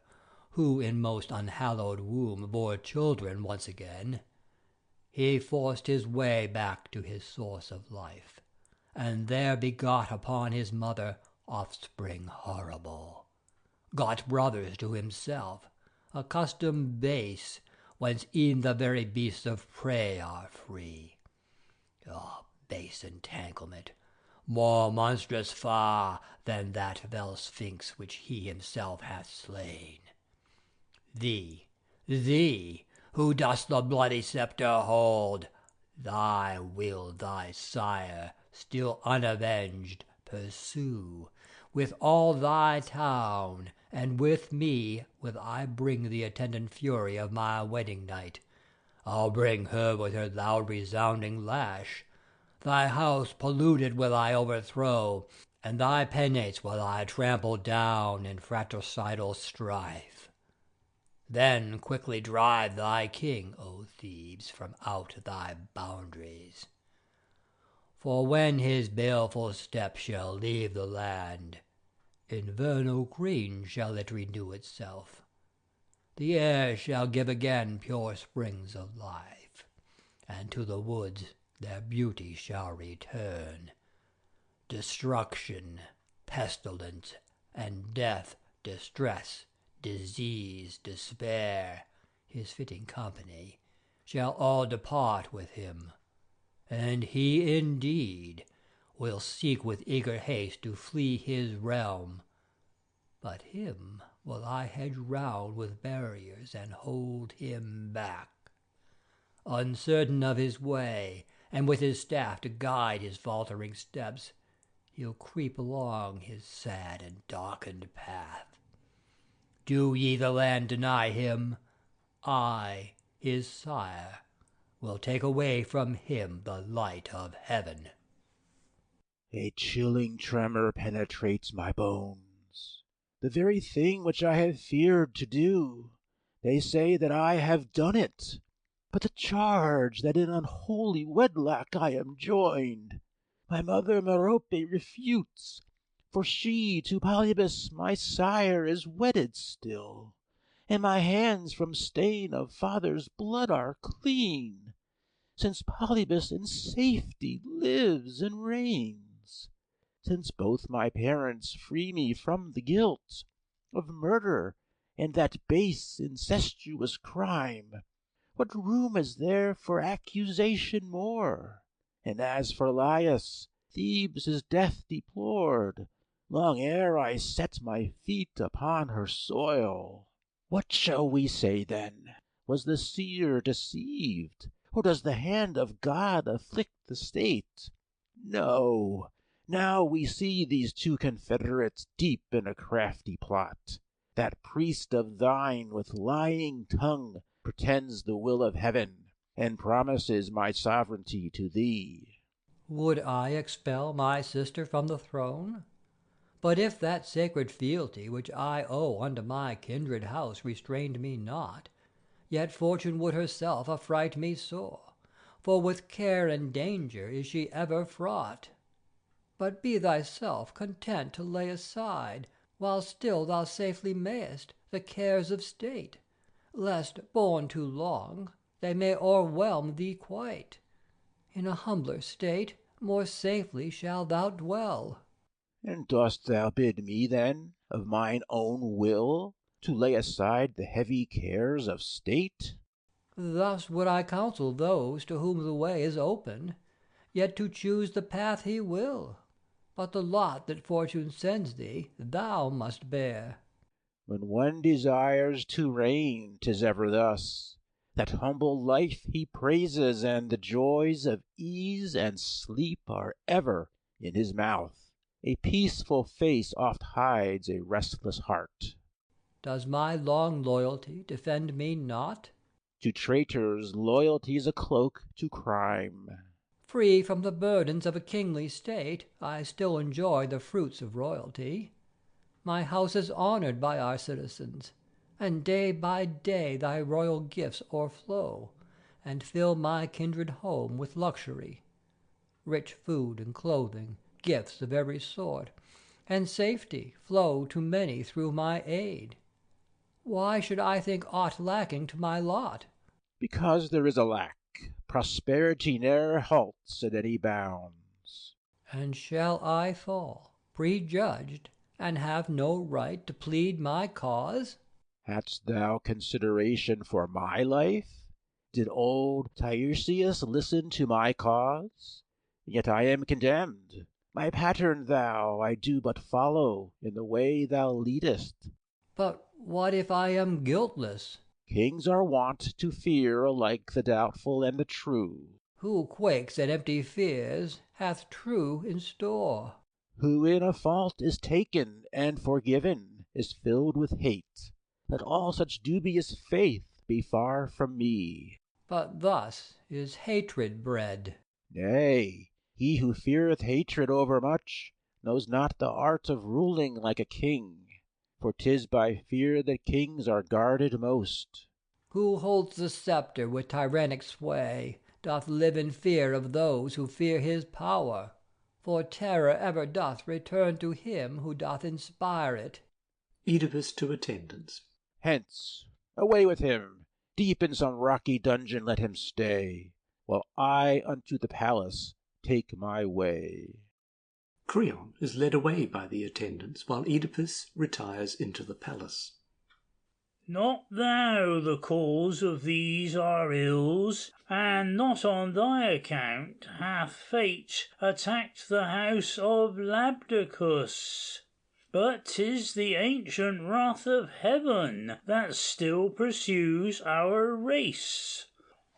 who in most unhallowed womb bore children once again. He forced his way back to his source of life, and there begot upon his mother offspring horrible, got brothers to himself, a custom base, whence e'en the very beasts of prey are free. Ah, base entanglement, more monstrous far than that fell sphinx which he himself hath slain. Thee, who dost the bloody sceptre hold, thy will thy sire, still unavenged, pursue, with all thy town, and with me will I bring the attendant fury of my wedding night. I'll bring her with her loud resounding lash. Thy house polluted will I overthrow, and thy penates will I trample down in fratricidal strife. Then quickly drive thy king, O Thebes, from out thy boundaries. For when his baleful step shall leave the land, in vernal green shall it renew itself. The air shall give again pure springs of life, and to the woods their beauty shall return. Destruction, pestilence, and death, distress, disease, despair, his fitting company, shall all depart with him, and he indeed will seek with eager haste to flee his realm, but him will I hedge round with barriers and hold him back. Uncertain of his way, and with his staff to guide his faltering steps, he'll creep along his sad and darkened path. Do ye the land deny him, I, his sire, will take away from him the light of heaven. A chilling tremor penetrates my bones. The very thing which I have feared to do. They say that I have done it, but the charge that in unholy wedlock I am joined, my mother Merope refutes, for she to Polybus my sire is wedded still, and my hands from stain of father's blood are clean, since Polybus in safety lives and reigns, since both my parents free me from the guilt of murder and that base incestuous crime. What room is there for accusation more? And as for Laius, Thebes' death deplored, long ere I set my feet upon her soil. What shall we say then? Was the seer deceived, or does the hand of God afflict the state? No, now we see these two confederates deep in a crafty plot. That priest of thine with lying tongue pretends the will of heaven, and promises my sovereignty to thee. Would I expel my sister from the throne? But if that sacred fealty which I owe unto my kindred house restrained me not, yet fortune would herself affright me sore, for with care and danger is she ever fraught. But be thyself content to lay aside, while still thou safely mayest, the cares of state, lest, borne too long, they may o'erwhelm thee quite. In a humbler state more safely shalt thou dwell. And dost thou bid me, then, of mine own will, to lay aside the heavy cares of state? Thus would I counsel those to whom the way is open, yet to choose the path he will. But the lot that fortune sends thee thou must bear. When one desires to reign, 'tis ever thus. That humble life he praises, and the joys of ease and sleep are ever in his mouth. A peaceful face oft hides a restless heart. Does my long loyalty defend me not? To traitors loyalty's a cloak to crime. Free from the burdens of a kingly state, I still enjoy the fruits of royalty. My house is honoured by our citizens, and day by day thy royal gifts o'erflow, and fill my kindred home with luxury. Rich food and clothing, gifts of every sort, and safety flow to many through my aid. Why should I think aught lacking to my lot? Because there is a lack. Prosperity ne'er halts at any bounds. And shall I fall, prejudged, and have no right to plead my cause? Hadst thou consideration for my life? Did old Tiresias listen to my cause? Yet I am condemned. My pattern thou, I do but follow in the way thou leadest. But what if I am guiltless? Kings are wont to fear alike the doubtful and the true. Who quakes at empty fears hath true in store. Who in a fault is taken and forgiven is filled with hate. Let all such dubious faith be far from me. But thus is hatred bred. Nay, he who feareth hatred overmuch knows not the art of ruling like a king. For 'tis by fear that kings are guarded most. Who holds the sceptre with tyrannic sway doth live in fear of those who fear his power. For terror ever doth return to him who doth inspire it. Oedipus to attendants. Hence, away with him! Deep in some rocky dungeon let him stay, while I unto the palace take my way. Creon is led away by the attendants, while Oedipus retires into the palace. Not thou the cause of these our ills, and not on thy account hath fate attacked the house of Labdacus. But 'tis the ancient wrath of heaven that still pursues our race.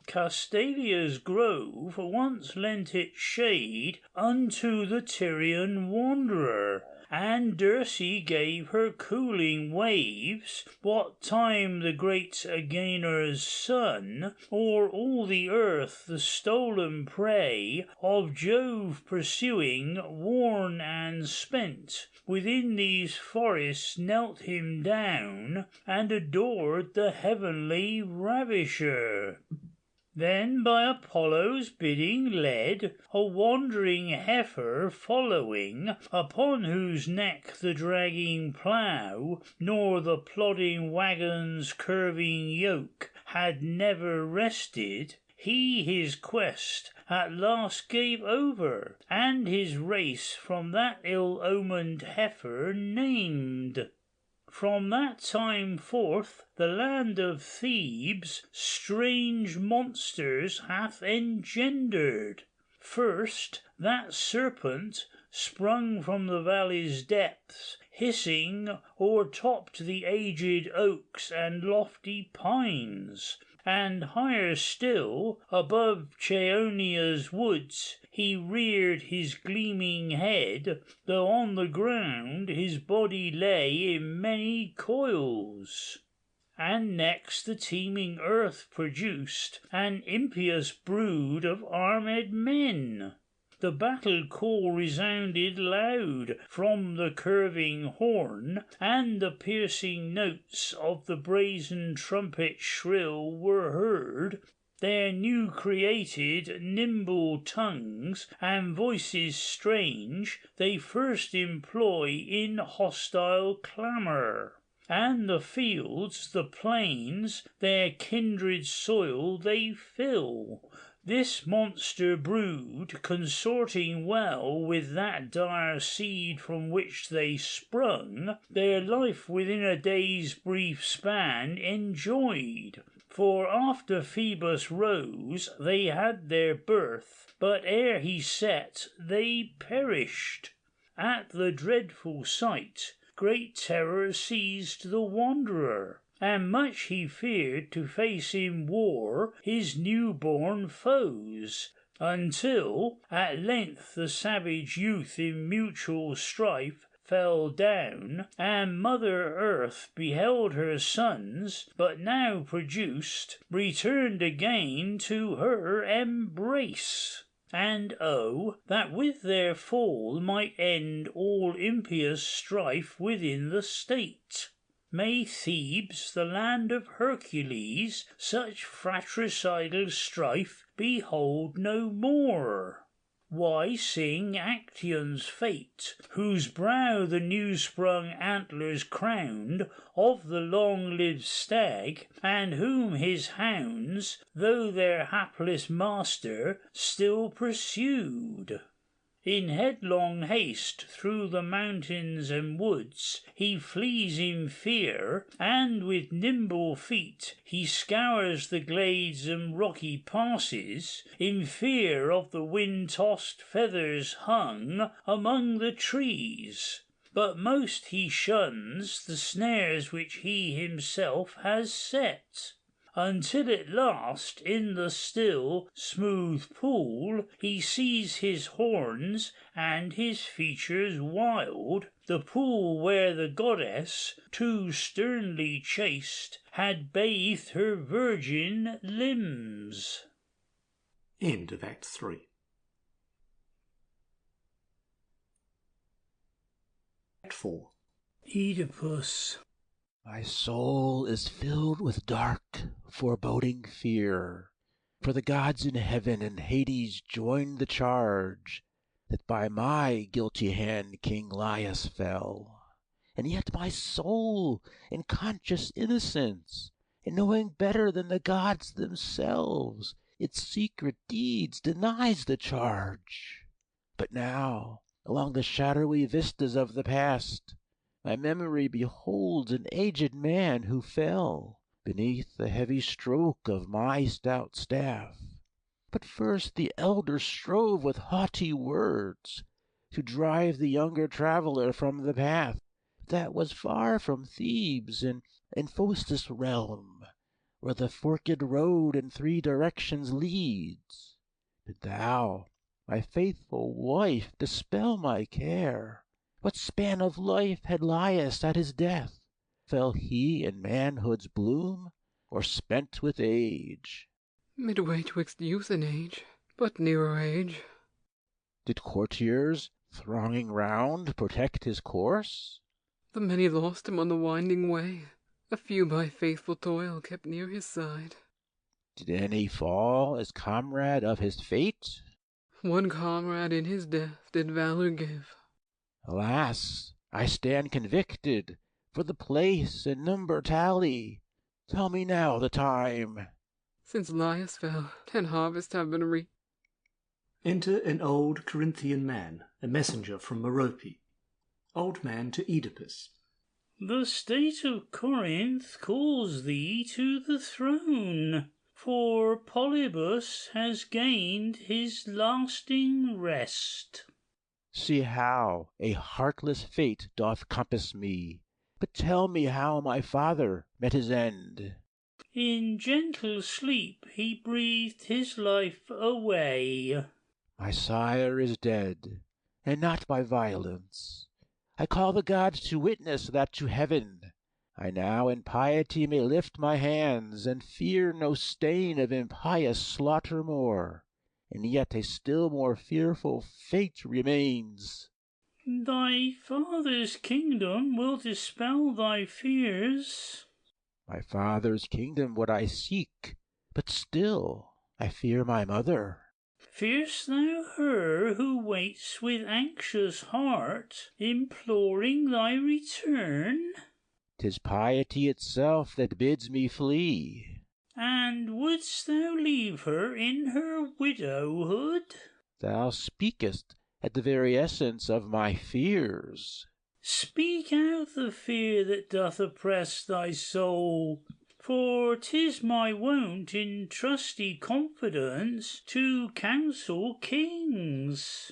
Castalia's grove once lent its shade unto the Tyrian wanderer, and Dirce gave her cooling waves, what time the great Agenor's son, o'er all the earth the stolen prey of Jove pursuing, worn and spent, within these forests knelt him down, and adored the heavenly ravisher. Then by Apollo's bidding led, a wandering heifer following, upon whose neck the dragging plough, nor the plodding waggon's curving yoke had never rested, he his quest at last gave over, and his race from that ill-omened heifer named. From that time forth the land of Thebes strange monsters hath engendered. First, that serpent, sprung from the valley's depths, hissing, o'ertopped the aged oaks and lofty pines, and higher still, above Chaonia's woods, he reared his gleaming head, though on the ground his body lay in many coils. And next the teeming earth produced an impious brood of armed men. The battle call resounded loud from the curving horn, and the piercing notes of the brazen trumpet shrill were heard. Their new created nimble tongues and voices strange they first employ in hostile clamour. And the fields, the plains, their kindred soil they fill. This monster brood, consorting well with that dire seed from which they sprung, their life within a day's brief span enjoyed. For after Phoebus rose they had their birth, but ere he set they perished. At the dreadful sight great terror seized the wanderer, and much he feared to face in war his new-born foes, until at length the savage youth in mutual strife fell down, and Mother Earth beheld her sons, but now produced, returned again to her embrace. And oh, that with their fall might end all impious strife within the state. May Thebes, the land of Hercules, such fratricidal strife behold no more. Why sing Actaeon's fate, whose brow the new-sprung antlers crowned of the long-lived stag, and whom his hounds, though their hapless master, still pursued? In headlong haste through the mountains and woods he flees in fear, and with nimble feet he scours the glades and rocky passes, in fear of the wind-tossed feathers hung among the trees. But most he shuns the snares which he himself has set, until at last in the still, smooth pool he sees his horns and his features wild, the pool where the goddess, too sternly chaste, had bathed her virgin limbs. End of Act 3. Act 4. Oedipus. My soul is filled with dark, foreboding fear, for the gods in heaven and Hades join the charge that by my guilty hand King Laius fell. And yet my soul, in conscious innocence, and knowing better than the gods themselves its secret deeds, denies the charge. But now, along the shadowy vistas of the past, my memory beholds an aged man who fell beneath the heavy stroke of my stout staff. But first the elder strove with haughty words to drive the younger traveller from the path that was far from Thebes and Faustus' realm, where the forked road in 3 directions leads. But thou, my faithful wife, dispel my care. What span of life had Laius at his death? Fell he in manhood's bloom, or spent with age? Midway twixt youth and age, but nearer age. Did courtiers, thronging round, protect his course? The many lost him on the winding way. A few by faithful toil kept near his side. Did any fall as comrade of his fate? One comrade in his death did valor give. Alas, I stand convicted, for the place and number tally. Tell me now the time. Since Laius fell, 10 harvests have been reaped. Enter an old Corinthian man, a messenger from Merope. Old man to Oedipus. The state of Corinth calls thee to the throne, for Polybus has gained his lasting rest. See how a heartless fate doth compass me. But tell me how my father met his end. In gentle sleep he breathed his life away. My sire is dead, and not by violence. I call the gods to witness that to heaven I now in piety may lift my hands, and fear no stain of impious slaughter more. And yet a still more fearful fate remains. Thy father's kingdom will dispel thy fears. My father's kingdom would I seek, but still I fear my mother. Fear'st thou her who waits with anxious heart, imploring thy return? 'Tis piety itself that bids me flee. And wouldst thou leave her in her widowhood? Thou speakest at the very essence of my fears. Speak out the fear that doth oppress thy soul, for 'tis my wont in trusty confidence to counsel kings.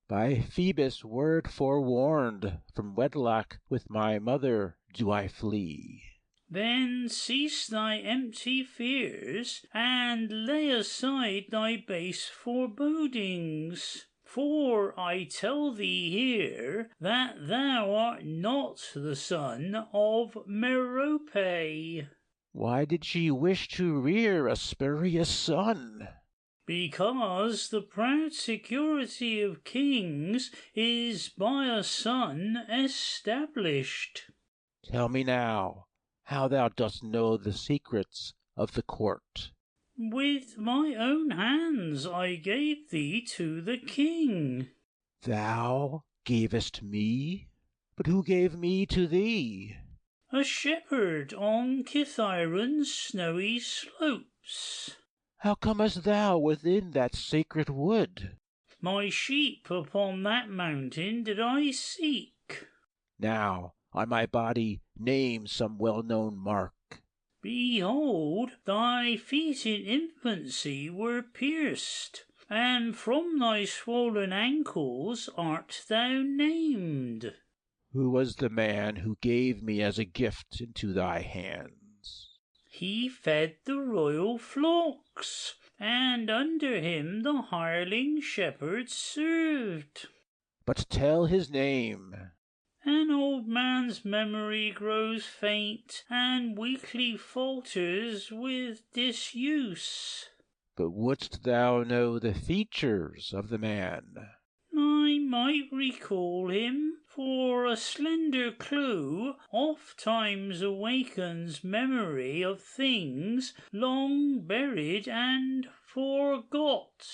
By Phoebus' word forewarned, from wedlock with my mother do I flee. Then cease thy empty fears, and lay aside thy base forebodings. For I tell thee here that thou art not the son of Merope. Why did she wish to rear a spurious son? Because the proud security of kings is by a son established. Tell me now how thou dost know the secrets of the court. With my own hands I gave thee to the king. Thou gavest me? But who gave me to thee? A shepherd on Kithaeron's snowy slopes. How comest thou within that sacred wood? My sheep upon that mountain did I seek. Now on my body name some well-known mark. Behold, thy feet in infancy were pierced, and from thy swollen ankles art thou named. Who was the man who gave me as a gift into thy hands? He fed the royal flocks, and under him the hireling shepherds served. But tell his name. An old man's memory grows faint, and weakly falters with disuse. But wouldst thou know the features of the man? I might recall him, for a slender clue oft-times awakens memory of things long buried and forgot.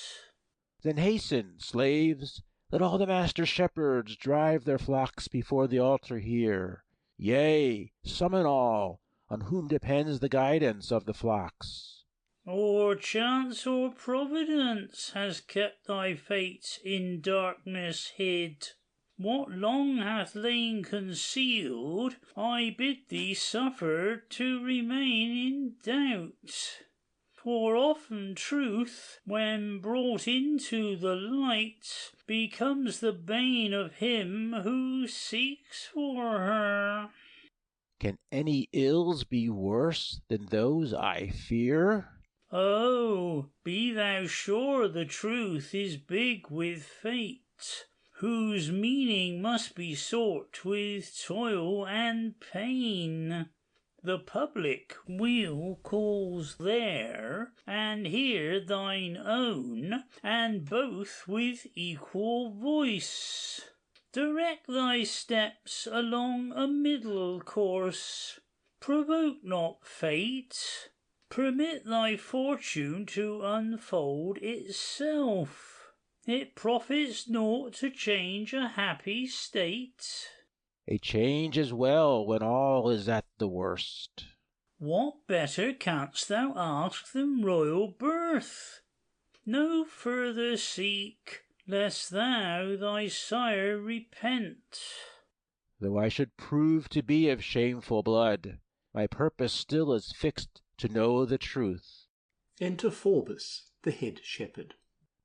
Then hasten, slaves, let all the master shepherds drive their flocks before the altar here. Yea, summon all, on whom depends the guidance of the flocks. Or chance or providence has kept thy fate in darkness hid. What long hath lain concealed, I bid thee suffer to remain in doubt. For often truth, when brought into the light, becomes the bane of him who seeks for her. Can any ills be worse than those I fear? Oh, be thou sure the truth is big with fate, whose meaning must be sought with toil and pain. The public weal calls there, and here thine own, and both with equal voice. Direct thy steps along a middle course. Provoke not fate. Permit thy fortune to unfold itself. It profits naught to change a happy state. A change is well when all is at the worst. What better canst thou ask than royal birth? No further seek, lest thou thy sire repent. Though I should prove to be of shameful blood, my purpose still is fixed to know the truth. Enter Phorbus, the head shepherd.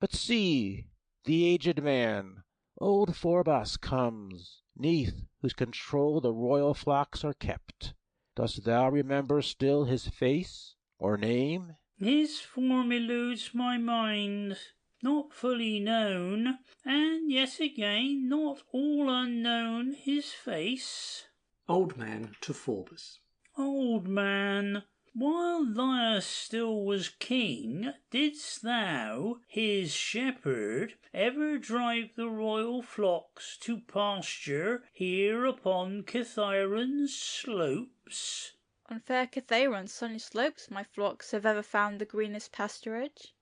But see, the aged man, old Phorbus, comes, 'neath whose control the royal flocks are kept. Dost thou remember still his face or name? His form eludes my mind, not fully known, and yet again not all unknown his face. Old man to Phorbus. Old man, while Laius still was king, didst thou, his shepherd, ever drive the royal flocks to pasture here upon Kithaeron's slopes? On fair Kithaeron's sunny slopes my flocks have ever found the greenest pasturage.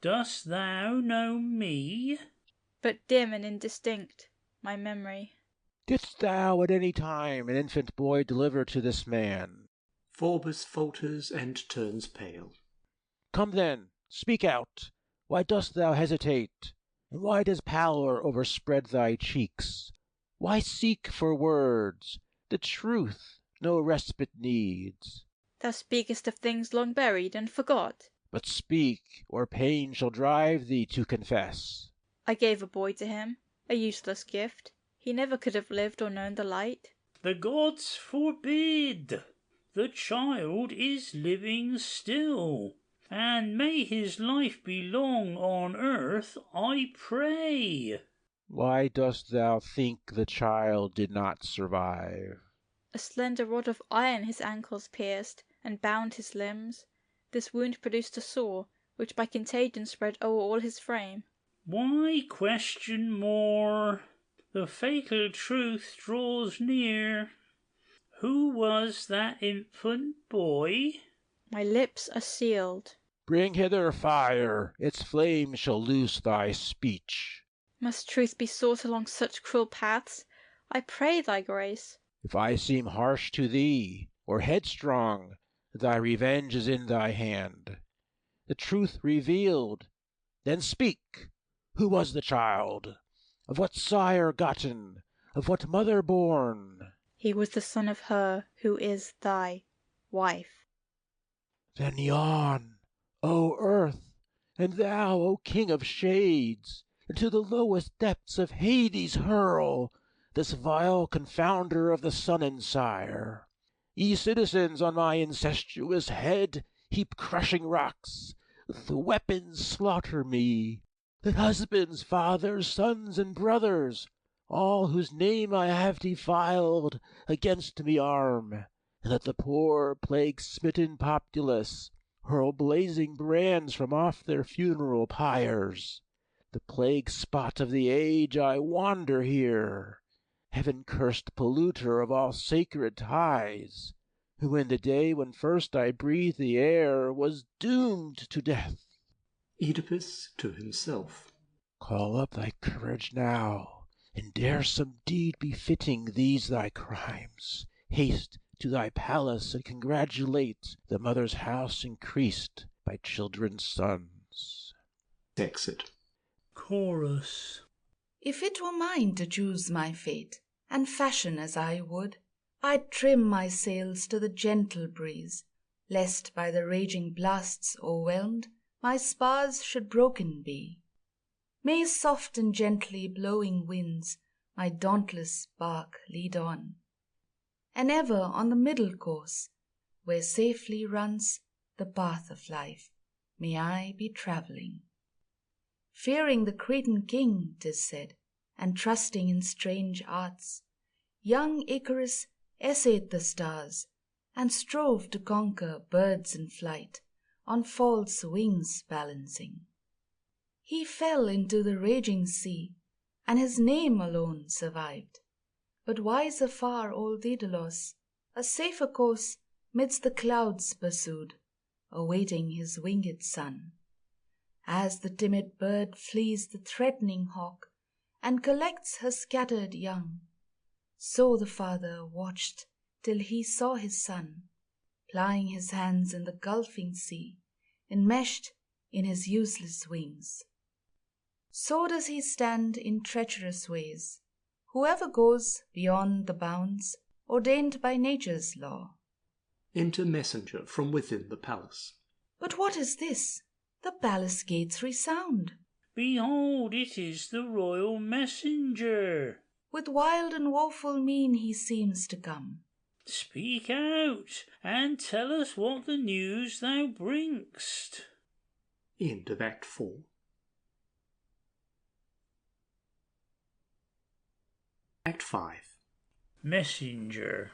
Dost thou know me? But dim and indistinct, my memory. Didst thou at any time an infant boy deliver to this man? Phorbus falters and turns pale. Come then, speak out. Why dost thou hesitate? And why does pallor overspread thy cheeks? Why seek for words? The truth no respite needs. Thou speakest of things long buried and forgot. But speak, or pain shall drive thee to confess. I gave a boy to him, a useless gift. He never could have lived or known the light. The gods forbid! The child is living still, and may his life be long on earth, I pray. Why dost thou think the child did not survive? A slender rod of iron his ankles pierced, and bound his limbs. This wound produced a sore, which by contagion spread o'er all his frame. Why question more? The fatal truth draws near. Who was that infant boy? My lips are sealed. Bring hither fire, its flame shall loose thy speech. Must truth be sought along such cruel paths? I pray thy grace. If I seem harsh to thee, or headstrong, thy revenge is in thy hand. The truth revealed, then speak. Who was the child? Of what sire gotten? Of what mother born? He was the son of her who is thy wife. Then yawn, O earth, and thou, O king of shades, into the lowest depths of Hades hurl this vile confounder of the son and sire. Ye citizens, on my incestuous head heap crushing rocks, with weapons slaughter me. Let husbands, fathers, sons, and brothers, all whose name I have defiled, against me arm, and let the poor plague-smitten populace hurl blazing brands from off their funeral pyres. The plague spot of the age I wander here, heaven-cursed polluter of all sacred ties, who in the day when first I breathed the air was doomed to death. Oedipus to himself. Call up thy courage now, and dare some deed befitting these thy crimes. Haste to thy palace and congratulate the mother's house increased by children's sons. Exit. Chorus. If it were mine to choose my fate, and fashion as I would, I'd trim my sails to the gentle breeze, lest by the raging blasts o'erwhelmed my spars should broken be. May soft and gently blowing winds my dauntless bark lead on, and ever on the middle course, where safely runs the path of life, may I be travelling. Fearing the Cretan king, 'tis said, and trusting in strange arts, young Icarus essayed the stars, and strove to conquer birds in flight, on false wings balancing. He fell into the raging sea, and his name alone survived. But wiser far old Daedalus a safer course midst the clouds pursued, awaiting his winged son. As the timid bird flees the threatening hawk, and collects her scattered young, so the father watched till he saw his son, plying his hands in the gulfing sea, enmeshed in his useless wings. So does he stand in treacherous ways, whoever goes beyond the bounds ordained by nature's law. Enter messenger from within the palace. But what is this? The palace gates resound. Behold, it is the royal messenger. With wild and woeful mien he seems to come. Speak out, and tell us what the news thou bringst. End of Act 4. Act 5. Messenger.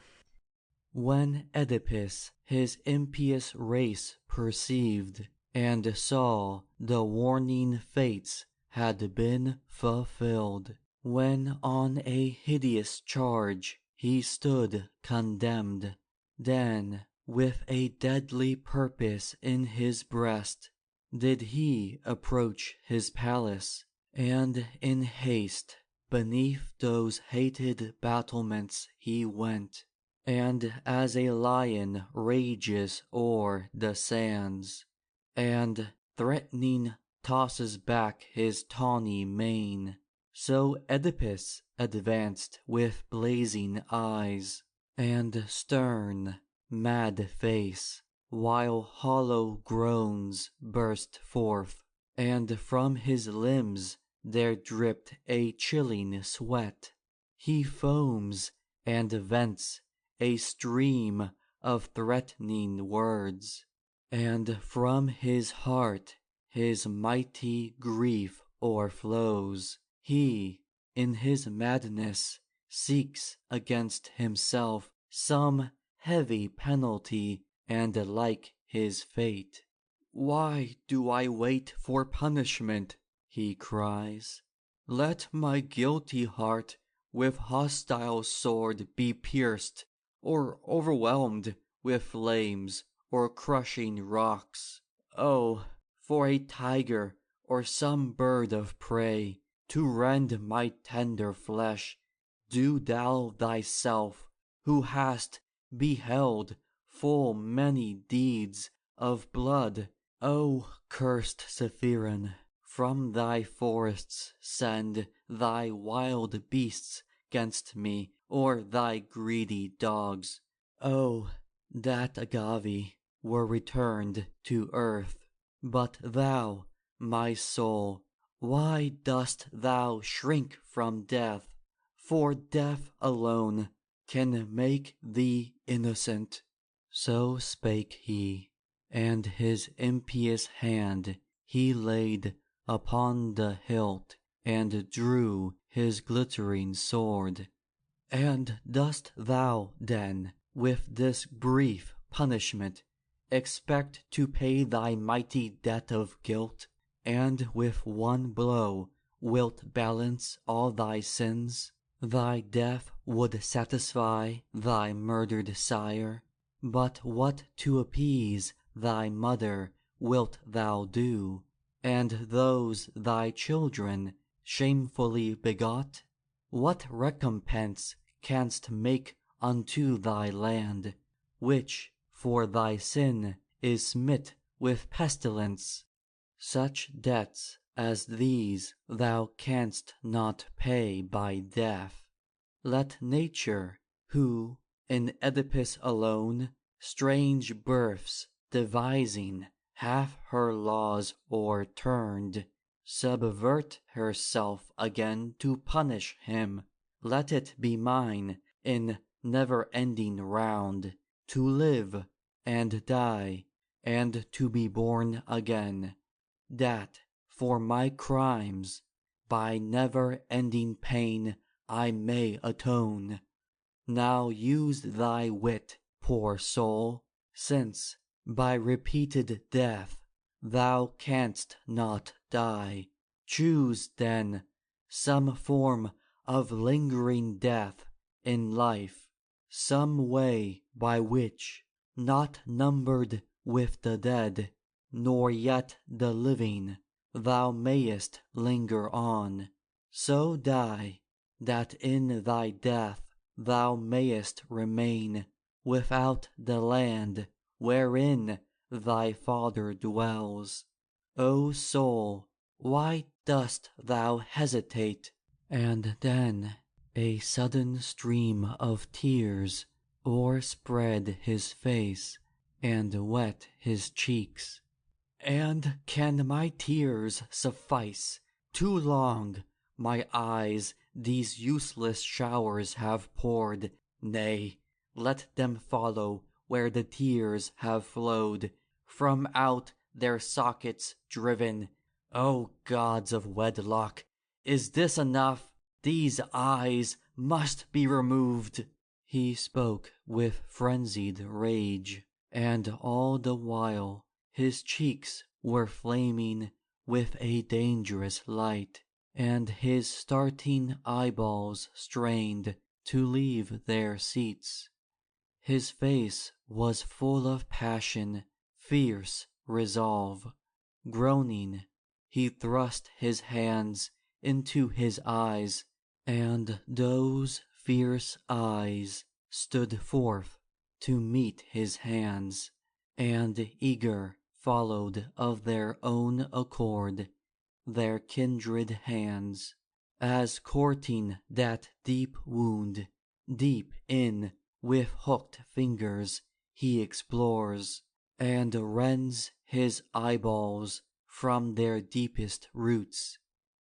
When Oedipus his impious race perceived, and saw the warning fates had been fulfilled, when on a hideous charge he stood condemned, then with a deadly purpose in his breast did he approach his palace, and in haste beneath those hated battlements he went, and as a lion rages o'er the sands, and threatening tosses back his tawny mane, so Oedipus advanced with blazing eyes and stern, mad face, while hollow groans burst forth, and from his limbs there dripped a chilling sweat. He foams and vents a stream of threatening words, and from his heart his mighty grief o'erflows. He, in his madness, seeks against himself some heavy penalty, and like his fate Why do I wait for punishment? He cries. Let my guilty heart with hostile sword be pierced, or overwhelmed with flames or crushing rocks. Oh, for a tiger or some bird of prey to rend my tender flesh, do thou thyself, who hast beheld full many deeds of blood, O cursed Zephyrin, from thy forests send thy wild beasts 'gainst me, or thy greedy dogs. Oh, that Agave were returned to earth! But thou, my soul, why dost thou shrink from death? For death alone can make thee innocent. So spake he, and his impious hand he laid upon the hilt, and drew his glittering sword. And dost thou, then, with this brief punishment, expect to pay thy mighty debt of guilt, and with one blow wilt balance all thy sins? Thy death would satisfy thy murdered sire, but what to appease thy mother wilt thou do, and those thy children shamefully begot? What recompense canst make unto thy land, which for thy sin is smit with pestilence? Such debts as these thou canst not pay by death. Let nature, who in Oedipus alone, strange births devising, hath her laws o'erturned, subvert herself again to punish him. Let it be mine, in never-ending round, to live and die, and to be born again, that for my crimes by never-ending pain I may atone. Now use thy wit, poor soul, since by repeated death thou canst not die. Choose, then, some form of lingering death in life, some way by which, not numbered with the dead, nor yet the living, thou mayest linger on. So die, that in thy death thou mayest remain without the land wherein thy Father dwells. O soul, why dost thou hesitate? And then a sudden stream of tears o'erspread his face and wet his cheeks. And can my tears suffice? Too long my eyes these useless showers have poured. Nay, let them follow where the tears have flowed, from out their sockets driven. O gods of wedlock, is this enough? These eyes must be removed. He spoke with frenzied rage, and all the while his cheeks were flaming with a dangerous light, and his starting eyeballs strained to leave their seats. His face was full of passion, fierce resolve. Groaning, he thrust his hands into his eyes, and those fierce eyes stood forth to meet his hands, and eager followed of their own accord their kindred hands, as courting that deep wound, deep in with hooked fingers he explores, and rends his eyeballs from their deepest roots.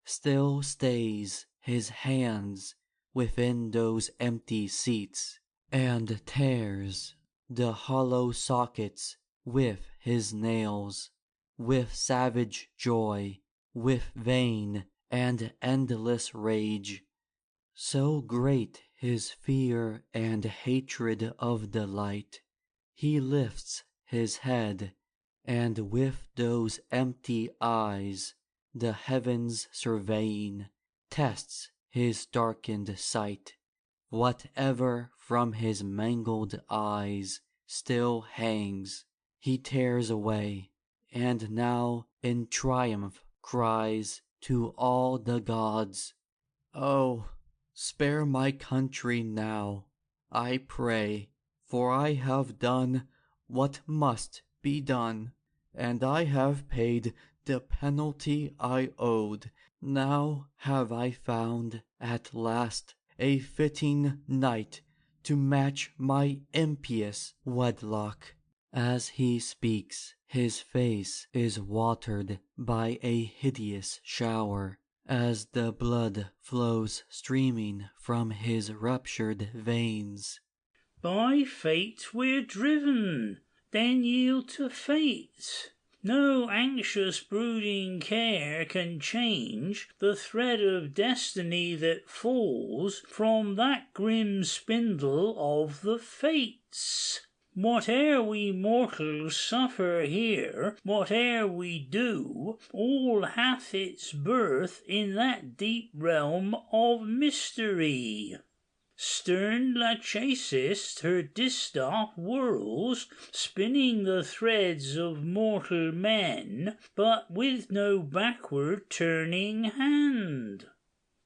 Still stays his hands within those empty seats, and tears the hollow sockets with his nails, with savage joy, with vain and endless rage. So great his fear and hatred of the light, he lifts his head and with those empty eyes, the heavens surveying, tests his darkened sight. Whatever from his mangled eyes still hangs, he tears away, and now in triumph cries to all the gods, "Oh, spare my country now, I pray, for I have done what must be done, and I have paid the penalty I owed. Now have I found at last a fitting knight to match my impious wedlock." As he speaks, his face is watered by a hideous shower, as the blood flows streaming from his ruptured veins. By fate we're driven, then yield to fate. No anxious brooding care can change the thread of destiny that falls from that grim spindle of the fates. Whate'er we mortals suffer here, whate'er we do, all hath its birth in that deep realm of mystery. Stern Lachesis her distaff whirls, spinning the threads of mortal men, but with no backward turning hand.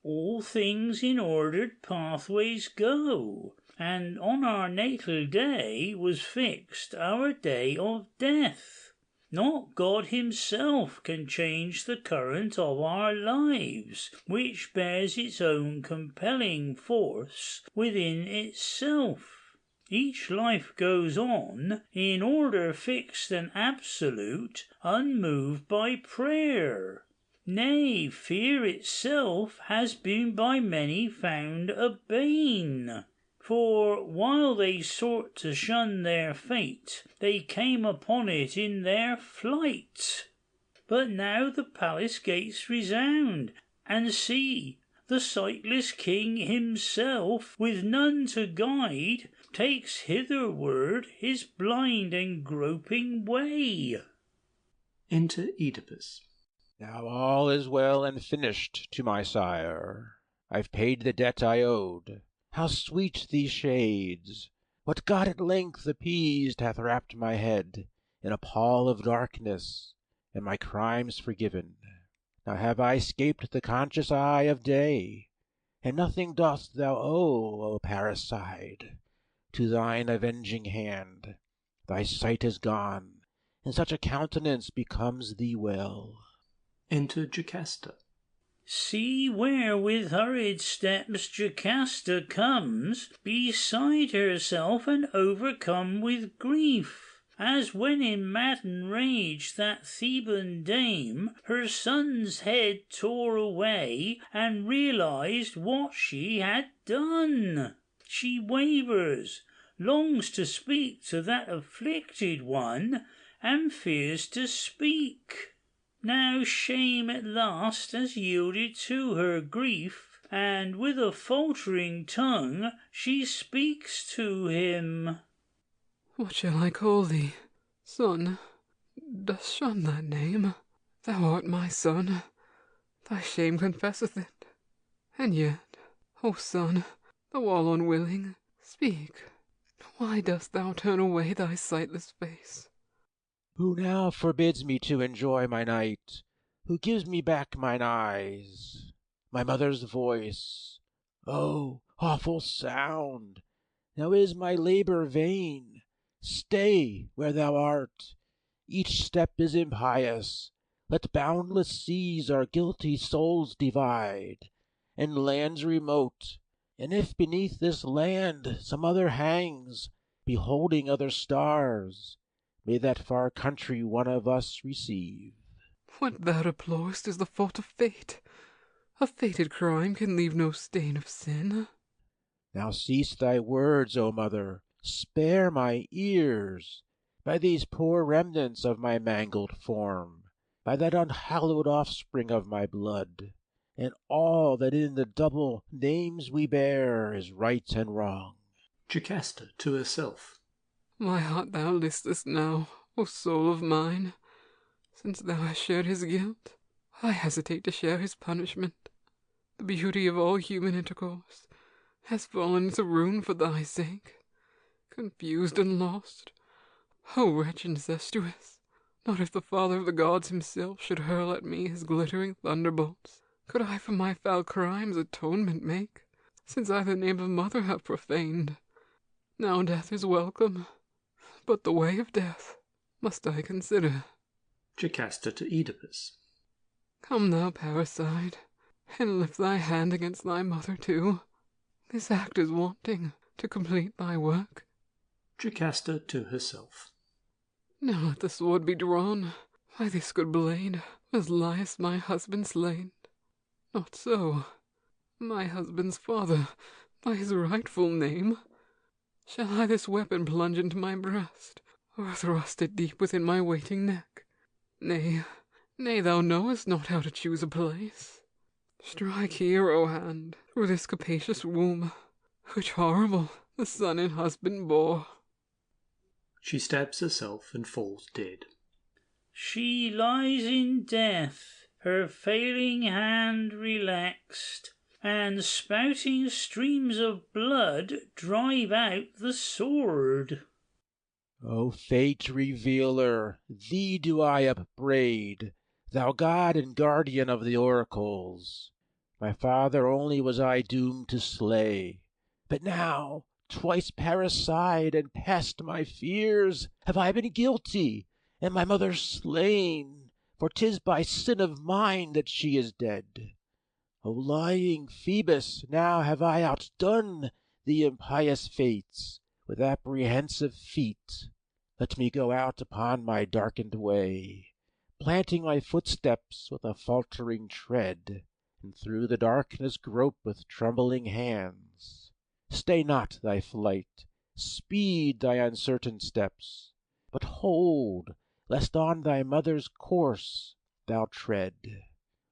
All things in ordered pathways go, and on our natal day was fixed our day of death. Not God himself can change the current of our lives, which bears its own compelling force within itself. Each life goes on in order fixed and absolute, unmoved by prayer. Nay, fear itself has been by many found a bane. For while they sought to shun their fate, they came upon it in their flight. But now the palace gates resound, and see, the sightless king himself, with none to guide, takes hitherward his blind and groping way. Enter Oedipus. Now all is well and finished to my sire. I've paid the debt I owed. How sweet these shades! What God at length appeased hath wrapped my head in a pall of darkness, and my crimes forgiven. Now have I scaped the conscious eye of day, and nothing dost thou owe, O parricide, to thine avenging hand. Thy sight is gone, and such a countenance becomes thee well. Enter Jocasta. See where with hurried steps Jocasta comes, beside herself and overcome with grief, as when in maddened rage that Theban dame her son's head tore away and realized what she had done. She wavers, longs to speak to that afflicted one, and fears to speak. Now shame at last has yielded to her grief, and with a faltering tongue she speaks to him. What shall I call thee? Son, dost shun that name? Thou art my son. Thy shame confesseth it. And yet, O son, though all unwilling, speak. Why dost thou turn away thy sightless face? Who now forbids me to enjoy my night? Who gives me back mine eyes? My mother's voice. Oh, awful sound! Now is my labor vain. Stay where thou art. Each step is impious. Let boundless seas our guilty souls divide, and lands remote. And if beneath this land some other hangs, beholding other stars, may that far country one of us receive. What thou deplorest is the fault of fate. A fated crime can leave no stain of sin. Now cease thy words, O mother, spare my ears. By these poor remnants of my mangled form, by that unhallowed offspring of my blood, and all that in the double names we bear is right and wrong. Jocasta to herself. My heart thou listest now, O soul of mine, since thou hast shared his guilt, I hesitate to share his punishment. The beauty of all human intercourse has fallen to ruin for thy sake. Confused and lost, O wretch incestuous, not if the Father of the gods himself should hurl at me his glittering thunderbolts, could I for my foul crimes atonement make, since I the name of mother have profaned. Now death is welcome, but the way of death must I consider. Jocasta to Oedipus. Come thou, parricide, and lift thy hand against thy mother too. This act is wanting to complete thy work. Jocasta to herself. Now let the sword be drawn. By this good blade was Laius my husband slain. Not so. My husband's father, by his rightful name. Shall I this weapon plunge into my breast, or thrust it deep within my waiting neck? Nay, thou knowest not how to choose a place. Strike here, O hand, through this capacious womb, which horrible the son and husband bore. She stabs herself and falls dead. She lies in death, her failing hand relaxed, and spouting streams of blood drive out the sword. O fate revealer, thee do I upbraid, thou god and guardian of the oracles. My father only was I doomed to slay, but now, twice parricide and past my fears, have I been guilty, and my mother slain, for 'tis by sin of mine that she is dead. O lying Phoebus, now have I outdone the impious fates with apprehensive feet. Let me go out upon my darkened way, planting my footsteps with a faltering tread, and through the darkness grope with trembling hands. Stay not thy flight, speed thy uncertain steps, but hold, lest on thy mother's course thou tread.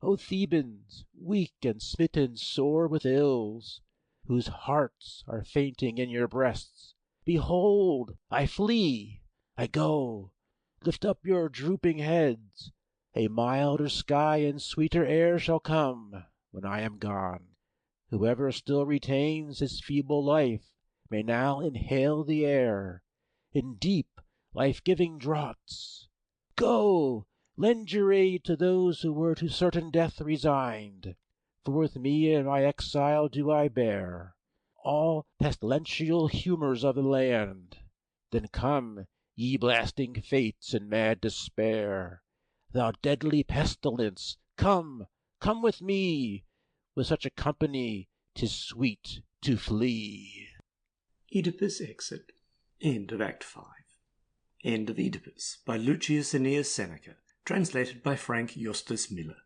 O Thebans, weak and smitten sore with ills, whose hearts are fainting in your breasts, behold, I flee, I go. Lift up your drooping heads. A milder sky and sweeter air shall come when I am gone. Whoever still retains his feeble life may now inhale the air in deep, life-giving draughts. Go, lend your aid to those who were to certain death resigned, for with me in my exile do I bear all pestilential humours of the land. Then come, ye blasting fates and mad despair, thou deadly pestilence, come, come with me, with such a company 'tis sweet to flee. Oedipus exit. End of Act 5. End of Oedipus by Lucius Annaeus Seneca, translated by Frank Justus Miller.